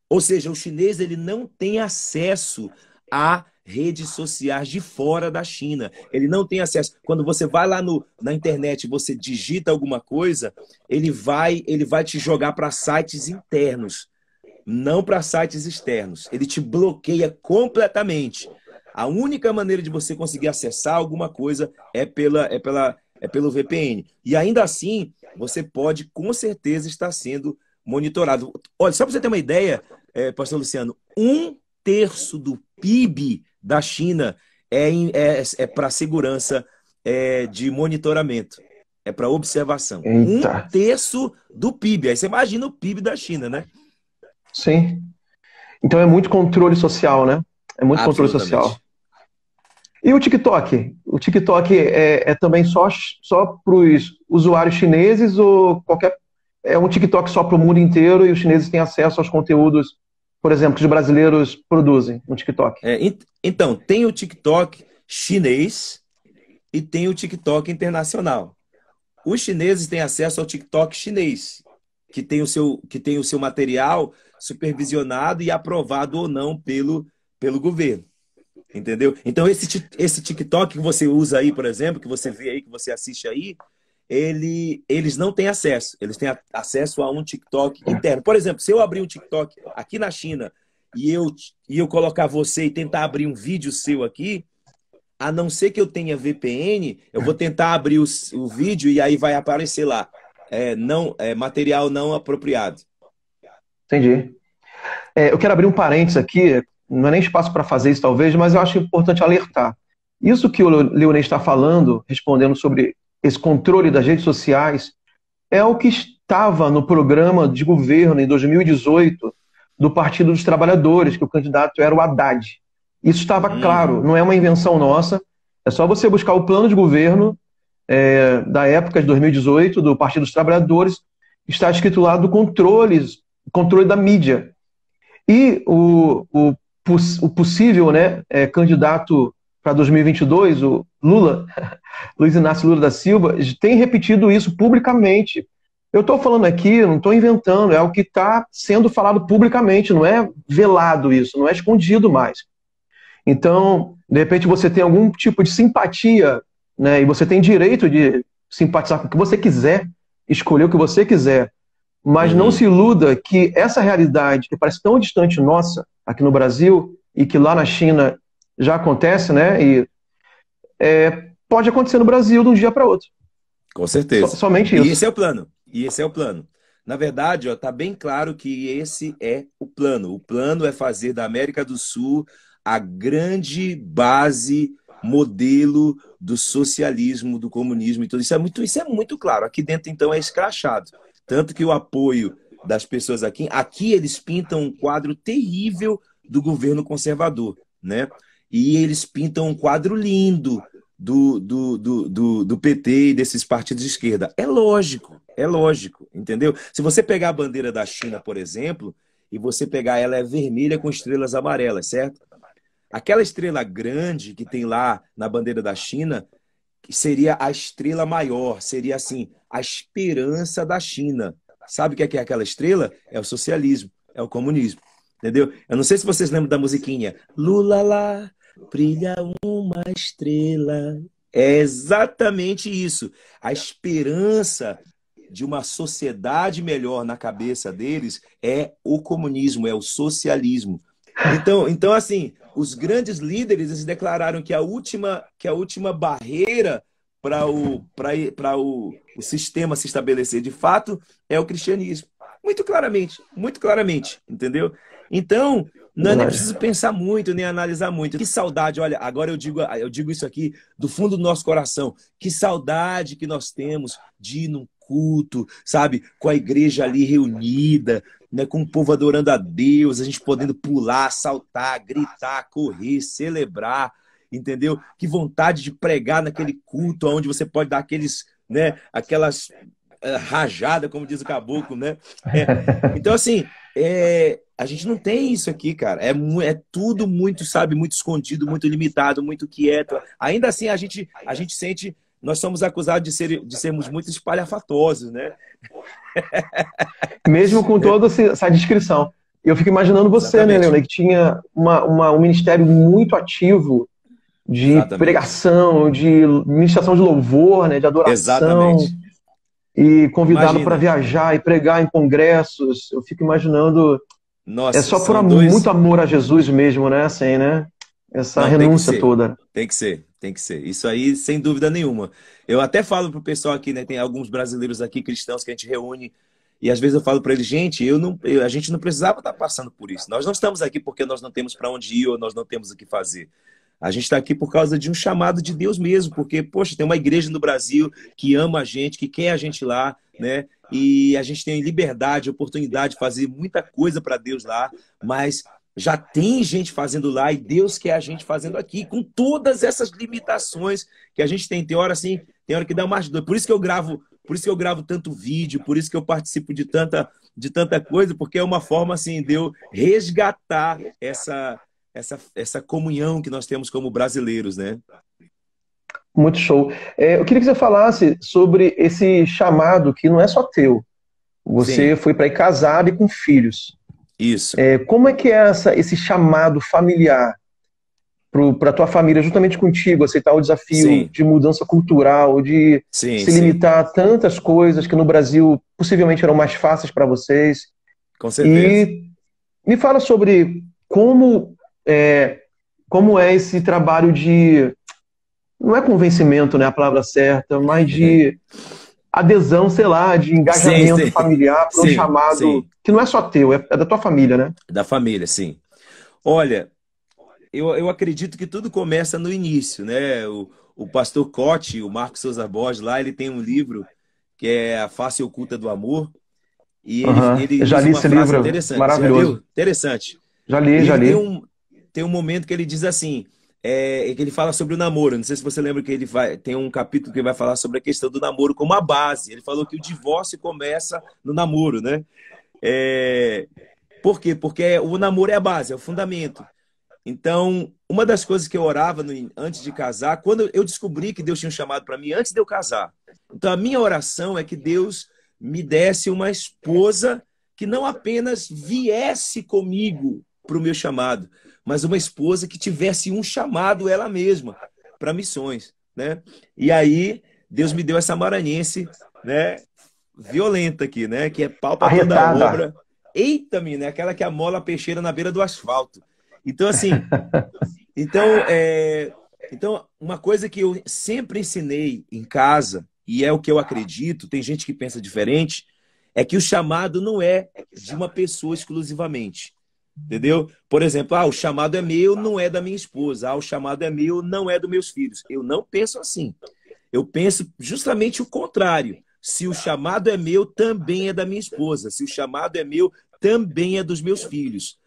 Ou seja, o chinês ele não tem acesso a redes sociais de fora da China. Ele não tem acesso. Quando você vai lá na internet e você digita alguma coisa, ele vai te jogar para sites internos, não para sites externos. Ele te bloqueia completamente. A única maneira de você conseguir acessar alguma coisa é pelo VPN. E ainda assim, você pode com certeza estar sendo monitorado. Olha, só para você ter uma ideia, pastor Luciano, 1/3 do PIB da China é para segurança de monitoramento, é para observação. Eita. 1/3 do PIB. Aí você imagina o PIB da China, né? Sim. Então é muito controle social, né? É muito controle social. E o TikTok? O TikTok é também só para os usuários chineses ou é um TikTok só para o mundo inteiro e os chineses têm acesso aos conteúdos, por exemplo, que os brasileiros produzem no TikTok? Então, tem o TikTok chinês e tem o TikTok internacional. Os chineses têm acesso ao TikTok chinês, que tem o seu material supervisionado e aprovado ou não pelo governo. Entendeu? Então, esse TikTok que você usa aí, por exemplo, que você vê aí, que você assiste aí, eles não têm acesso. Eles têm acesso a um TikTok interno. Por exemplo, se eu abrir um TikTok aqui na China e eu colocar você e tentar abrir um vídeo seu aqui, a não ser que eu tenha VPN, eu vou tentar abrir o vídeo e aí vai aparecer lá. Material não apropriado. Entendi. Eu quero abrir um parênteses aqui, não é nem espaço para fazer isso talvez, mas eu acho importante alertar. Isso que o Leonês está falando, respondendo sobre esse controle das redes sociais, é o que estava no programa de governo em 2018 do Partido dos Trabalhadores, que o candidato era o Haddad. Isso estava claro, não é uma invenção nossa, é só você buscar o plano de governo da época de 2018 do Partido dos Trabalhadores, está escrito lá do controle da mídia. E o possível candidato para 2022, o Lula, Luiz Inácio Lula da Silva, tem repetido isso publicamente. Eu estou falando aqui, não estou inventando, é o que está sendo falado publicamente, não é velado isso, não é escondido mais. Então, de repente você tem algum tipo de simpatia, né, e você tem direito de simpatizar com o que você quiser, escolher o que você quiser, mas não se iluda que essa realidade, que parece tão distante nossa, aqui no Brasil, e que lá na China já acontece, né? E pode acontecer no Brasil de um dia para outro. Com certeza. Somente isso. E esse é o plano. Na verdade, está bem claro que esse é o plano. O plano é fazer da América do Sul a grande base, modelo do socialismo, do comunismo e tudo. Isso é muito claro. Aqui dentro, então, é escrachado. Tanto que o apoio das pessoas aqui eles pintam um quadro terrível do governo conservador, né? E eles pintam um quadro lindo do PT e desses partidos de esquerda. É lógico, entendeu? Se você pegar a bandeira da China, por exemplo, e você pegar ela é vermelha com estrelas amarelas, certo? Aquela estrela grande que tem lá na bandeira da China, que seria a estrela maior, seria assim, a esperança da China. Sabe o que é aquela estrela? É o socialismo, é o comunismo. Entendeu? Eu não sei se vocês lembram da musiquinha. Lula lá, brilha uma estrela. É exatamente isso. A esperança de uma sociedade melhor na cabeça deles é o comunismo, é o socialismo. Então assim, os grandes líderes eles declararam que a última barreira para o sistema se estabelecer de fato é o cristianismo. Muito claramente, entendeu? Então, não é nem Verdade. preciso pensar muito, nem analisar muito. Que saudade, olha, agora eu digo isso aqui do fundo do nosso coração. Que saudade que nós temos de ir num culto, sabe? Com a igreja ali reunida, né? Com o povo adorando a Deus, a gente podendo pular, saltar, gritar, correr, celebrar, entendeu? Que vontade de pregar naquele culto onde você pode dar aquelas rajada, como diz o caboclo, né? Então, assim, a gente não tem isso aqui, cara. É tudo muito, sabe, muito escondido, muito limitado, muito quieto. Ainda assim, a gente sente, nós somos acusados de sermos muito espalhafatosos, né? Mesmo com toda essa descrição. Eu fico imaginando você, né, Exatamente. Leonel, que tinha um ministério muito ativo de Exatamente. pregação, de ministração de louvor, né, de adoração, Exatamente. e convidado para Imagina. viajar e pregar em congressos. Eu fico imaginando, é Nossa, só por são muito dois. amor a Jesus mesmo, né, assim, né? Essa Não, tem que renúncia ser. toda. Tem que ser. Tem que ser. Isso aí, sem dúvida nenhuma. Eu até falo pro pessoal aqui, né? Tem alguns brasileiros aqui, cristãos, que a gente reúne. E às vezes eu falo para eles, gente, a gente não precisava estar passando por isso. Nós não estamos aqui porque nós não temos para onde ir ou nós não temos o que fazer. A gente está aqui por causa de um chamado de Deus mesmo, porque, poxa, tem uma igreja no Brasil que ama a gente, que quer a gente lá, né? E a gente tem liberdade, oportunidade de fazer muita coisa para Deus lá, mas já tem gente fazendo lá e Deus quer a gente fazendo aqui, com todas essas limitações que a gente tem. Tem hora assim, tem hora que dá mais dor. Por isso que eu gravo tanto vídeo, por isso que eu participo de tanta coisa, porque é uma forma assim de eu resgatar essa comunhão que nós temos como brasileiros, né? Muito show. Eu queria que você falasse sobre esse chamado que não é só teu. Você Sim, foi para ir casado e com filhos. isso. Como é que é esse chamado familiar para a tua família, justamente contigo, aceitar o desafio Sim, de mudança cultural, de sim, se sim, limitar a tantas coisas que no Brasil possivelmente eram mais fáceis para vocês? com certeza. E me fala sobre é, como é esse trabalho de, não é convencimento, né, a palavra certa, mas de adesão, sei lá, de Sim, engajamento sim, familiar para um sim, chamado sim. que não é só teu, é da tua família, né? Da família, sim. Olha, eu acredito que tudo começa no início, né? O pastor Cote, o Marcos Souza Borges, lá, ele tem um livro que é A Face Oculta do Amor, e Aham. ele Eu já usa li uma esse frase livro, interessante. Você já viu? maravilhoso. Interessante. Já li, E já ele li. tem um momento que ele diz assim, que ele fala sobre o namoro. Não sei se você lembra que tem um capítulo que ele vai falar sobre a questão do namoro como a base. Ele falou que o divórcio começa no namoro, né? É, por quê? Porque o namoro é a base, é o fundamento. Então, uma das coisas que eu orava antes de casar, quando eu descobri que Deus tinha um chamado para mim, antes de eu casar. Então, a minha oração é que Deus me desse uma esposa que não apenas viesse comigo para o meu chamado, mas uma esposa que tivesse um chamado ela mesma para missões, né? E aí, Deus me deu essa maranhense, né? Violenta aqui, né? Que é pau para toda Arretada. obra. Eita, mina, é aquela que amola a peixeira na beira do asfalto. Então, assim, então, uma coisa que eu sempre ensinei em casa, e é o que eu acredito, tem gente que pensa diferente, é que o chamado não é de uma pessoa exclusivamente. Entendeu? Por exemplo, o chamado é meu, não é da minha esposa. O chamado é meu, não é dos meus filhos. Eu não penso assim. Eu penso justamente o contrário. Se o chamado é meu, também é da minha esposa. Se o chamado é meu, também é dos meus filhos.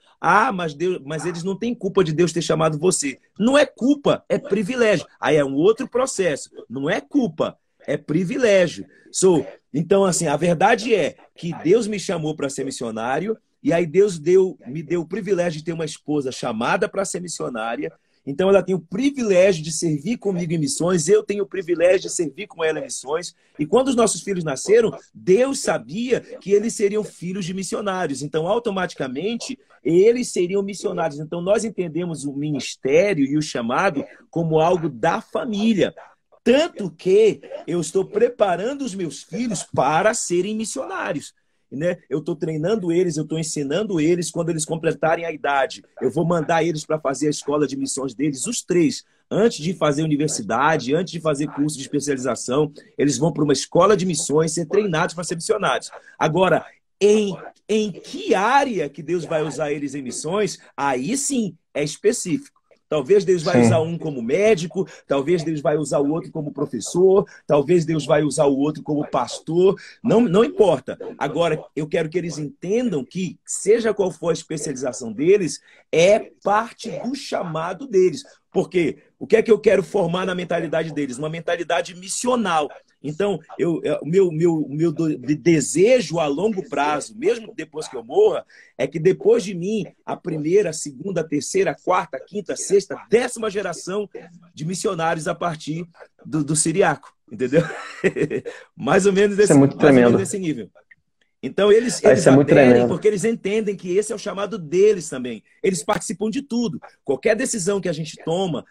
Mas eles não têm culpa de Deus ter chamado você. Não é culpa, é privilégio. Aí é um outro processo. Não é culpa, é privilégio. Então, assim, a verdade é que Deus me chamou para ser missionário, e aí Deus me deu o privilégio de ter uma esposa chamada para ser missionária, Então ela tem o privilégio de servir comigo em missões, eu tenho o privilégio de servir com ela em missões. E quando os nossos filhos nasceram, Deus sabia que eles seriam filhos de missionários. Então, automaticamente, eles seriam missionários. Então, nós entendemos o ministério e o chamado como algo da família. Tanto que eu estou preparando os meus filhos para serem missionários. Né? Eu estou treinando eles, eu estou ensinando eles. Quando eles completarem a idade, eu vou mandar eles para fazer a escola de missões deles, os três. Antes de fazer universidade, antes de fazer curso de especialização, eles vão para uma escola de missões ser treinados para ser missionários. Agora, em que área que Deus vai usar eles em missões, aí sim é específico. Talvez Deus vai usar um como médico, talvez Deus vai usar o outro como professor, talvez Deus vai usar o outro como pastor, não importa. Agora, eu quero que eles entendam que, seja qual for a especialização deles, é parte do chamado deles. Porque o que é que eu quero formar na mentalidade deles? Uma mentalidade missional. Então, o meu desejo a longo prazo, mesmo depois que eu morra, é que depois de mim, a primeira, a segunda, a terceira, a quarta, a quinta, a sexta, a 10ª geração de missionários a partir do Siriaco, entendeu? mais ou menos desse nível. Então, eles aderem porque eles entendem que esse é o chamado deles também. Eles participam de tudo. Qualquer decisão que a gente toma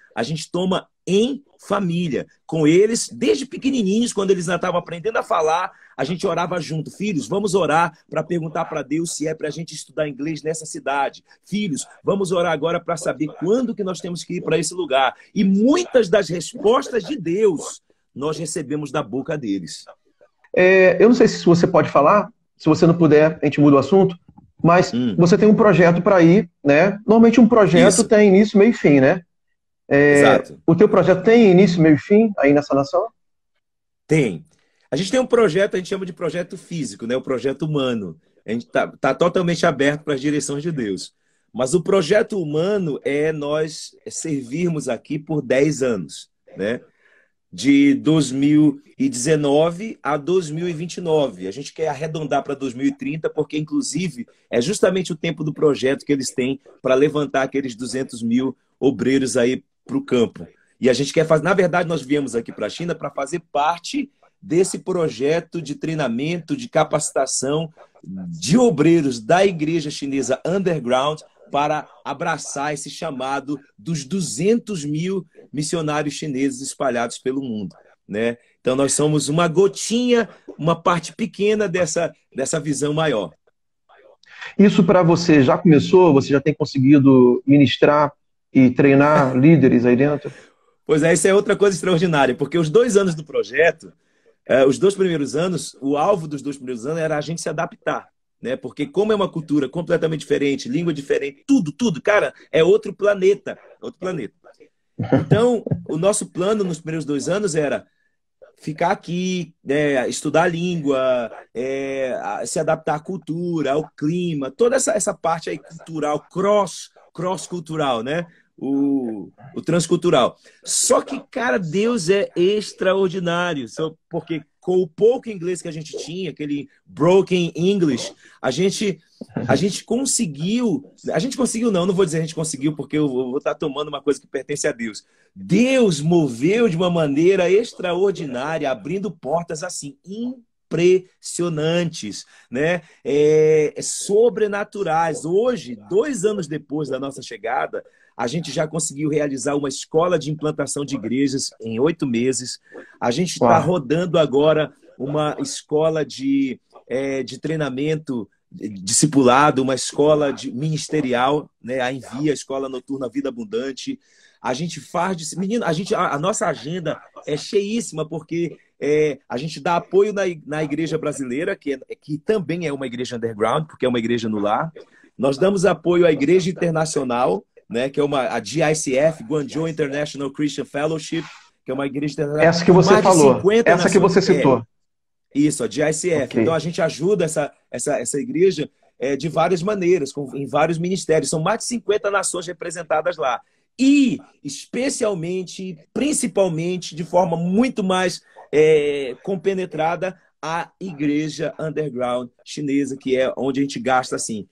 em família. Com eles, desde pequenininhos, quando eles ainda estavam aprendendo a falar, a gente orava junto. Filhos, vamos orar para perguntar para Deus se é para a gente estudar inglês nessa cidade. Filhos, vamos orar agora para saber quando que nós temos que ir para esse lugar. E muitas das respostas de Deus nós recebemos da boca deles. Eu não sei se você pode falar. Se você não puder, a gente muda o assunto. Mas você tem um projeto para ir, né? Normalmente um projeto tem início, meio e fim, né? Exato. O teu projeto tem início, meio e fim aí nessa nação? Tem. A gente tem um projeto, a gente chama de projeto físico, né? O projeto humano. A gente tá totalmente aberto para as direções de Deus. Mas o projeto humano é nós servirmos aqui por 10 anos, né? De 2019 a 2029. A gente quer arredondar para 2030, porque, inclusive, é justamente o tempo do projeto que eles têm para levantar aqueles 200 mil obreiros aí para o campo. E a gente quer fazer... Na verdade, nós viemos aqui para a China para fazer parte desse projeto de treinamento, de capacitação de obreiros da igreja chinesa underground para abraçar esse chamado dos 200 mil missionários chineses espalhados pelo mundo, né? Então, nós somos uma gotinha, uma parte pequena dessa visão maior. Isso para você já começou? Você já tem conseguido ministrar e treinar líderes aí dentro? Pois é, isso é outra coisa extraordinária, porque os 2 anos do projeto, os 2 primeiros anos, o alvo dos 2 primeiros anos era a gente se adaptar. Né? Porque como é uma cultura completamente diferente, língua diferente, tudo, cara, é outro planeta. Então, o nosso plano nos primeiros 2 anos era ficar aqui, né, estudar a língua, se adaptar à cultura, ao clima, toda essa parte aí cultural, cross-cultural, né? O transcultural. Só que, cara, Deus é extraordinário, porque com o pouco inglês que a gente tinha, aquele broken English, a gente conseguiu, não vou dizer a gente conseguiu, porque eu vou estar tomando uma coisa que pertence a Deus. Deus moveu de uma maneira extraordinária, abrindo portas assim, impressionantes, né? Sobrenaturais. Hoje, 2 anos depois da nossa chegada, a gente já conseguiu realizar uma escola de implantação de igrejas em 8 meses. A gente está rodando agora uma escola de treinamento discipulado, uma escola ministerial, né? A Envia, a Escola Noturna Vida Abundante. A gente faz... Menino, a nossa agenda é cheíssima, porque a gente dá apoio na igreja brasileira, que também é uma igreja underground, porque é uma igreja no lar. Nós damos apoio à igreja internacional, né, que é a GICF, Guangzhou International Christian Fellowship, que é uma igreja internacional. Essa que você falou, essa que você citou. Isso, a GICF. Okay. Então, a gente ajuda essa igreja de várias maneiras, em vários ministérios. São mais de 50 nações representadas lá. E, principalmente, de forma muito mais compenetrada, a igreja underground chinesa, que é onde a gente gasta, assim,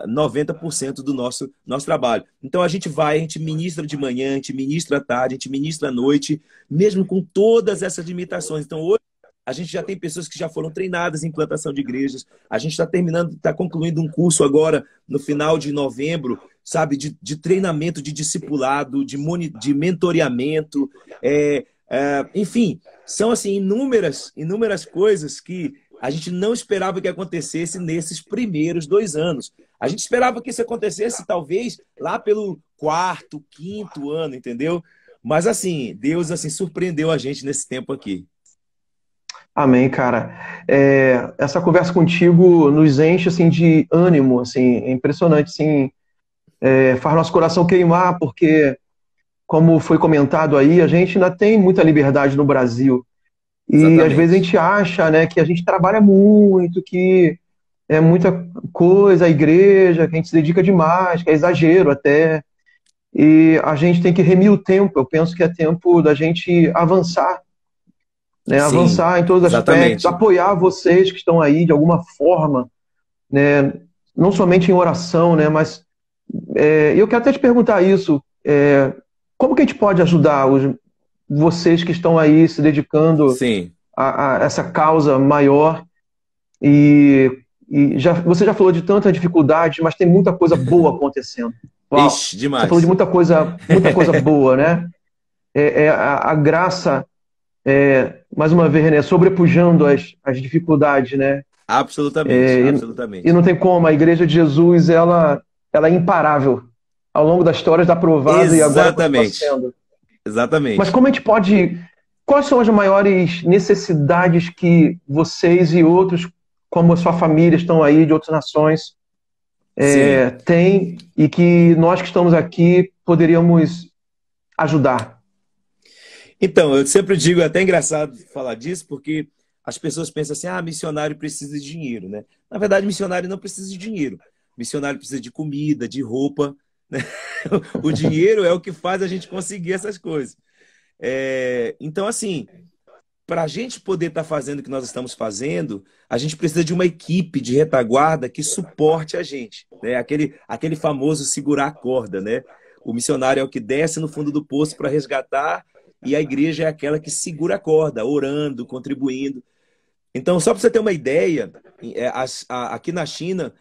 90% do nosso trabalho. Então a gente ministra de manhã, a gente ministra à tarde, a gente ministra à noite, mesmo com todas essas limitações. Então hoje a gente já tem pessoas que já foram treinadas em implantação de igrejas, a gente está concluindo um curso agora no final de novembro, sabe, de treinamento, de discipulado, de mentoreamento, enfim, são assim inúmeras coisas que a gente não esperava que acontecesse nesses primeiros 2 anos. A gente esperava que isso acontecesse talvez lá pelo 4º, 5º ano, entendeu? Mas assim, Deus assim surpreendeu a gente nesse tempo aqui. Amém, cara. Essa conversa contigo nos enche assim de ânimo, assim, é impressionante, assim, faz nosso coração queimar, porque, como foi comentado aí, a gente ainda tem muita liberdade no Brasil. E Exatamente. às vezes a gente acha, né, que a gente trabalha muito, que é muita coisa, a igreja, que a gente se dedica demais, que é exagero até. E a gente tem que remir o tempo. Eu penso que é tempo da gente avançar, né, Sim, avançar em todos os aspectos, exatamente. apoiar vocês que estão aí de alguma forma, né, não somente em oração, né, mas eu quero até te perguntar isso, como que a gente pode ajudar vocês que estão aí se dedicando Sim. a essa causa maior e você já falou de tanta dificuldade, mas tem muita coisa boa acontecendo. Uau, Ixi, você falou de demais. muita coisa boa, né? A graça, mais uma vez, né, sobrepujando as dificuldades, né? Absolutamente, E absolutamente. não tem como, a Igreja de Jesus, ela é imparável. Ao longo da história está provado e agora continua Exatamente, sendo. Mas exatamente. como a gente pode... Quais são as maiores necessidades que vocês e outros, como a sua família, estão aí de outras nações, Sim. têm e que nós que estamos aqui poderíamos ajudar? Então, eu sempre digo, é até engraçado falar disso, porque as pessoas pensam assim, missionário precisa de dinheiro, né? Na verdade, missionário não precisa de dinheiro. Missionário precisa de comida, de roupa, né? O dinheiro é o que faz a gente conseguir essas coisas. Então, assim, para a gente poder estar fazendo o que nós estamos fazendo, a gente precisa de uma equipe de retaguarda que suporte a gente, né? Aquele famoso segurar a corda, né? O missionário é o que desce no fundo do poço para resgatar e a igreja é aquela que segura a corda, orando, contribuindo. Então, só para você ter uma ideia, aqui na China,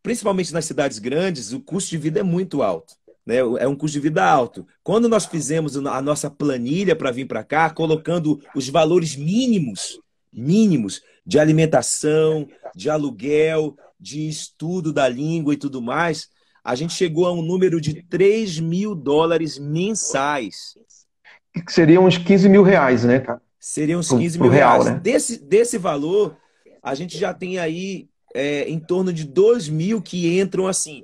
principalmente nas cidades grandes, o custo de vida é muito alto, né? É um custo de vida alto. Quando nós fizemos a nossa planilha para vir para cá, colocando os valores mínimos de alimentação, de aluguel, de estudo da língua e tudo mais, a gente chegou a um número de US$ 3.000 mensais. Que seriam uns 15 mil reais, né, cara? Seriam uns 15 Pro mil real, reais. né? Desse valor, a gente já tem aí em torno de 2.000 que entram assim,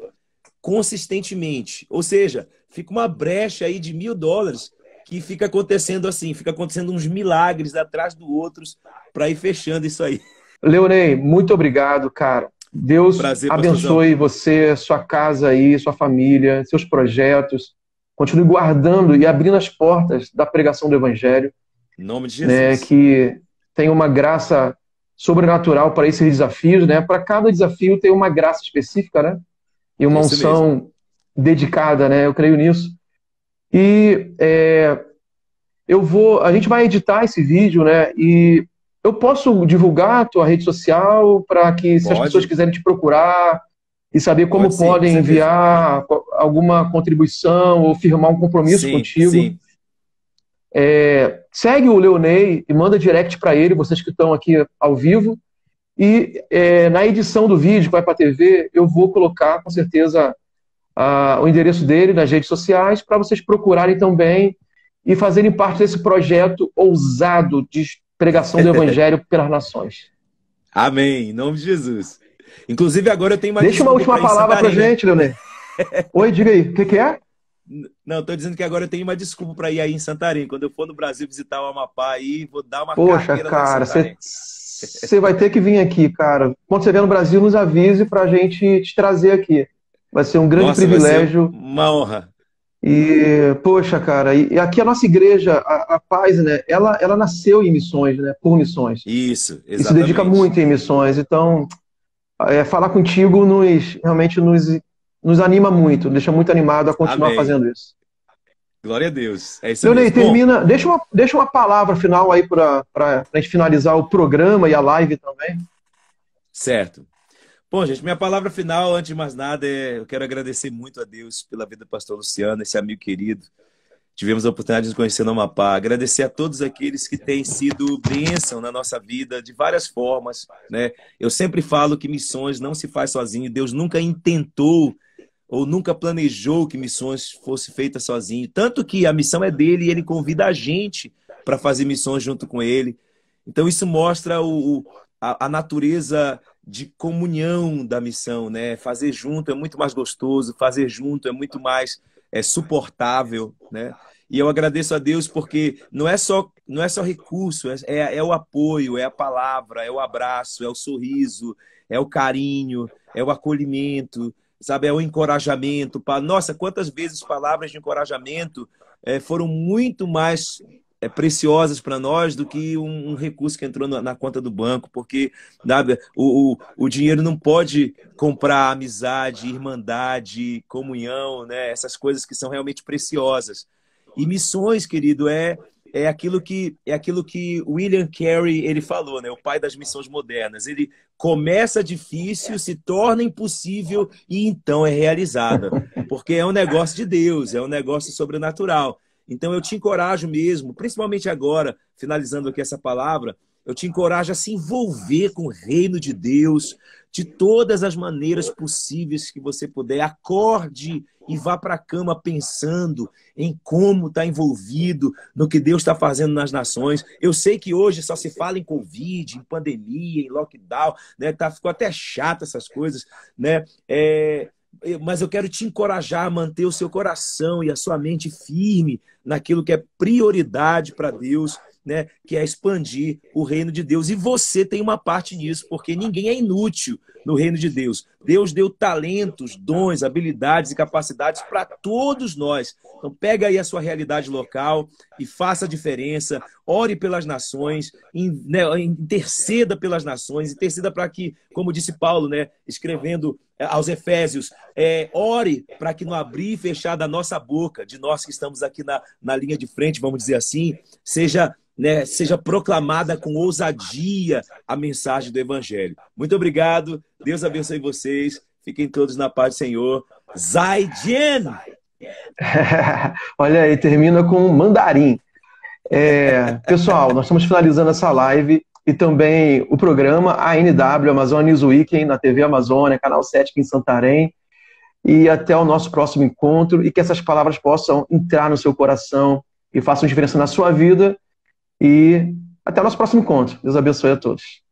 consistentemente. Ou seja, fica uma brecha aí de US$ 1.000 que fica acontecendo assim, fica acontecendo uns milagres atrás do outros para ir fechando isso aí. Leonei, muito obrigado, cara. Deus Prazer, pastorzão. abençoe você, sua casa aí, sua família, seus projetos. Continue guardando e abrindo as portas da pregação do Evangelho, Em nome de né? Jesus. Que tenha uma graça sobrenatural para esses desafios, né? Para cada desafio tem uma graça específica, né? E É uma isso mesmo. unção dedicada, né? Eu creio nisso. E a gente vai editar esse vídeo, né? E eu posso divulgar a tua rede social para que, se as pessoas Pode, quiserem te procurar e saber pode como sim, com podem certeza. enviar alguma contribuição ou firmar um compromisso Sim, contigo, sim. segue o Leonei e manda direct para ele, vocês que estão aqui ao vivo. E na edição do vídeo que vai para a TV, eu vou colocar, com certeza, o endereço dele nas redes sociais para vocês procurarem também e fazerem parte desse projeto ousado de pregação do Evangelho pelas nações. Amém, em nome de Jesus. Inclusive, agora eu tenho uma Deixa uma desculpa última para ir em palavra para Santarém, né? gente, Leonei. Oi, diga aí, o que é? Não, estou dizendo que agora eu tenho uma desculpa para ir aí em Santarém. Quando eu for no Brasil visitar o Amapá aí, vou dar uma Poxa, carreira lá em cara, Santarém. você vai ter que vir aqui, cara. Quando você vier no Brasil, nos avise para a gente te trazer aqui. Vai ser um grande Nossa, vai ser privilégio. uma honra. E, poxa, cara, e aqui a nossa igreja, a Paz, né, ela nasceu em missões, né, por missões. Isso, E se dedica exatamente. muito em missões. Então, falar contigo realmente nos anima muito, deixa muito animado a continuar Amém. fazendo isso. Glória a Deus. É isso Leonei, mesmo. termina, deixa uma palavra final aí para a gente finalizar o programa e a live também. Certo. Bom, gente, minha palavra final, antes de mais nada, eu quero agradecer muito a Deus pela vida do pastor Luciano, esse amigo querido. Tivemos a oportunidade de nos conhecer no Amapá. Agradecer a todos aqueles que têm sido bênção na nossa vida de várias formas, né? Eu sempre falo que missões não se faz sozinho. Deus nunca intentou ou nunca planejou que missões fosse feitas sozinho. Tanto que a missão é dele e ele convida a gente para fazer missões junto com ele. Então isso mostra a natureza de comunhão da missão, né? Fazer junto é muito mais gostoso, fazer junto é muito mais suportável, né? E eu agradeço a Deus porque não é só recurso, é o apoio, é a palavra, é o abraço, é o sorriso, é o carinho, é o acolhimento, sabe? É o encorajamento. Nossa, quantas vezes palavras de encorajamento foram muito mais preciosas para nós do que um recurso que entrou na conta do banco, porque sabe, o dinheiro não pode comprar amizade, irmandade, comunhão, né? Essas coisas que são realmente preciosas. E missões, querido, é aquilo que William Carey ele falou, né? O pai das missões modernas. Ele começa difícil, se torna impossível e então é realizada, porque é um negócio de Deus, é um negócio sobrenatural. Então eu te encorajo mesmo, principalmente agora, finalizando aqui essa palavra, eu te encorajo a se envolver com o reino de Deus de todas as maneiras possíveis que você puder. Acorde e vá para a cama pensando em como está envolvido no que Deus está fazendo nas nações. Eu sei que hoje só se fala em Covid, em pandemia, em lockdown, né? Ficou até chato essas coisas, né? Mas eu quero te encorajar a manter o seu coração e a sua mente firme naquilo que é prioridade para Deus, né? Que é expandir o reino de Deus. E você tem uma parte nisso, porque ninguém é inútil no reino de Deus. Deus deu talentos, dons, habilidades e capacidades para todos nós. Então pega aí a sua realidade local e faça a diferença. Ore pelas nações, interceda pelas nações, interceda para que, como disse Paulo, né, escrevendo aos Efésios, ore para que no abrir e fechar da nossa boca, de nós que estamos aqui na linha de frente, vamos dizer assim, seja proclamada com ousadia a mensagem do Evangelho. Muito obrigado, Deus abençoe vocês, fiquem todos na paz do Senhor. Zai Jian! Olha aí, termina com mandarim. Pessoal, nós estamos finalizando essa live e também o programa ANW, Amazônia News Weekend, na TV Amazônia, Canal 7 aqui em Santarém. E até o nosso próximo encontro e que essas palavras possam entrar no seu coração e façam diferença na sua vida. E até o nosso próximo encontro. Deus abençoe a todos.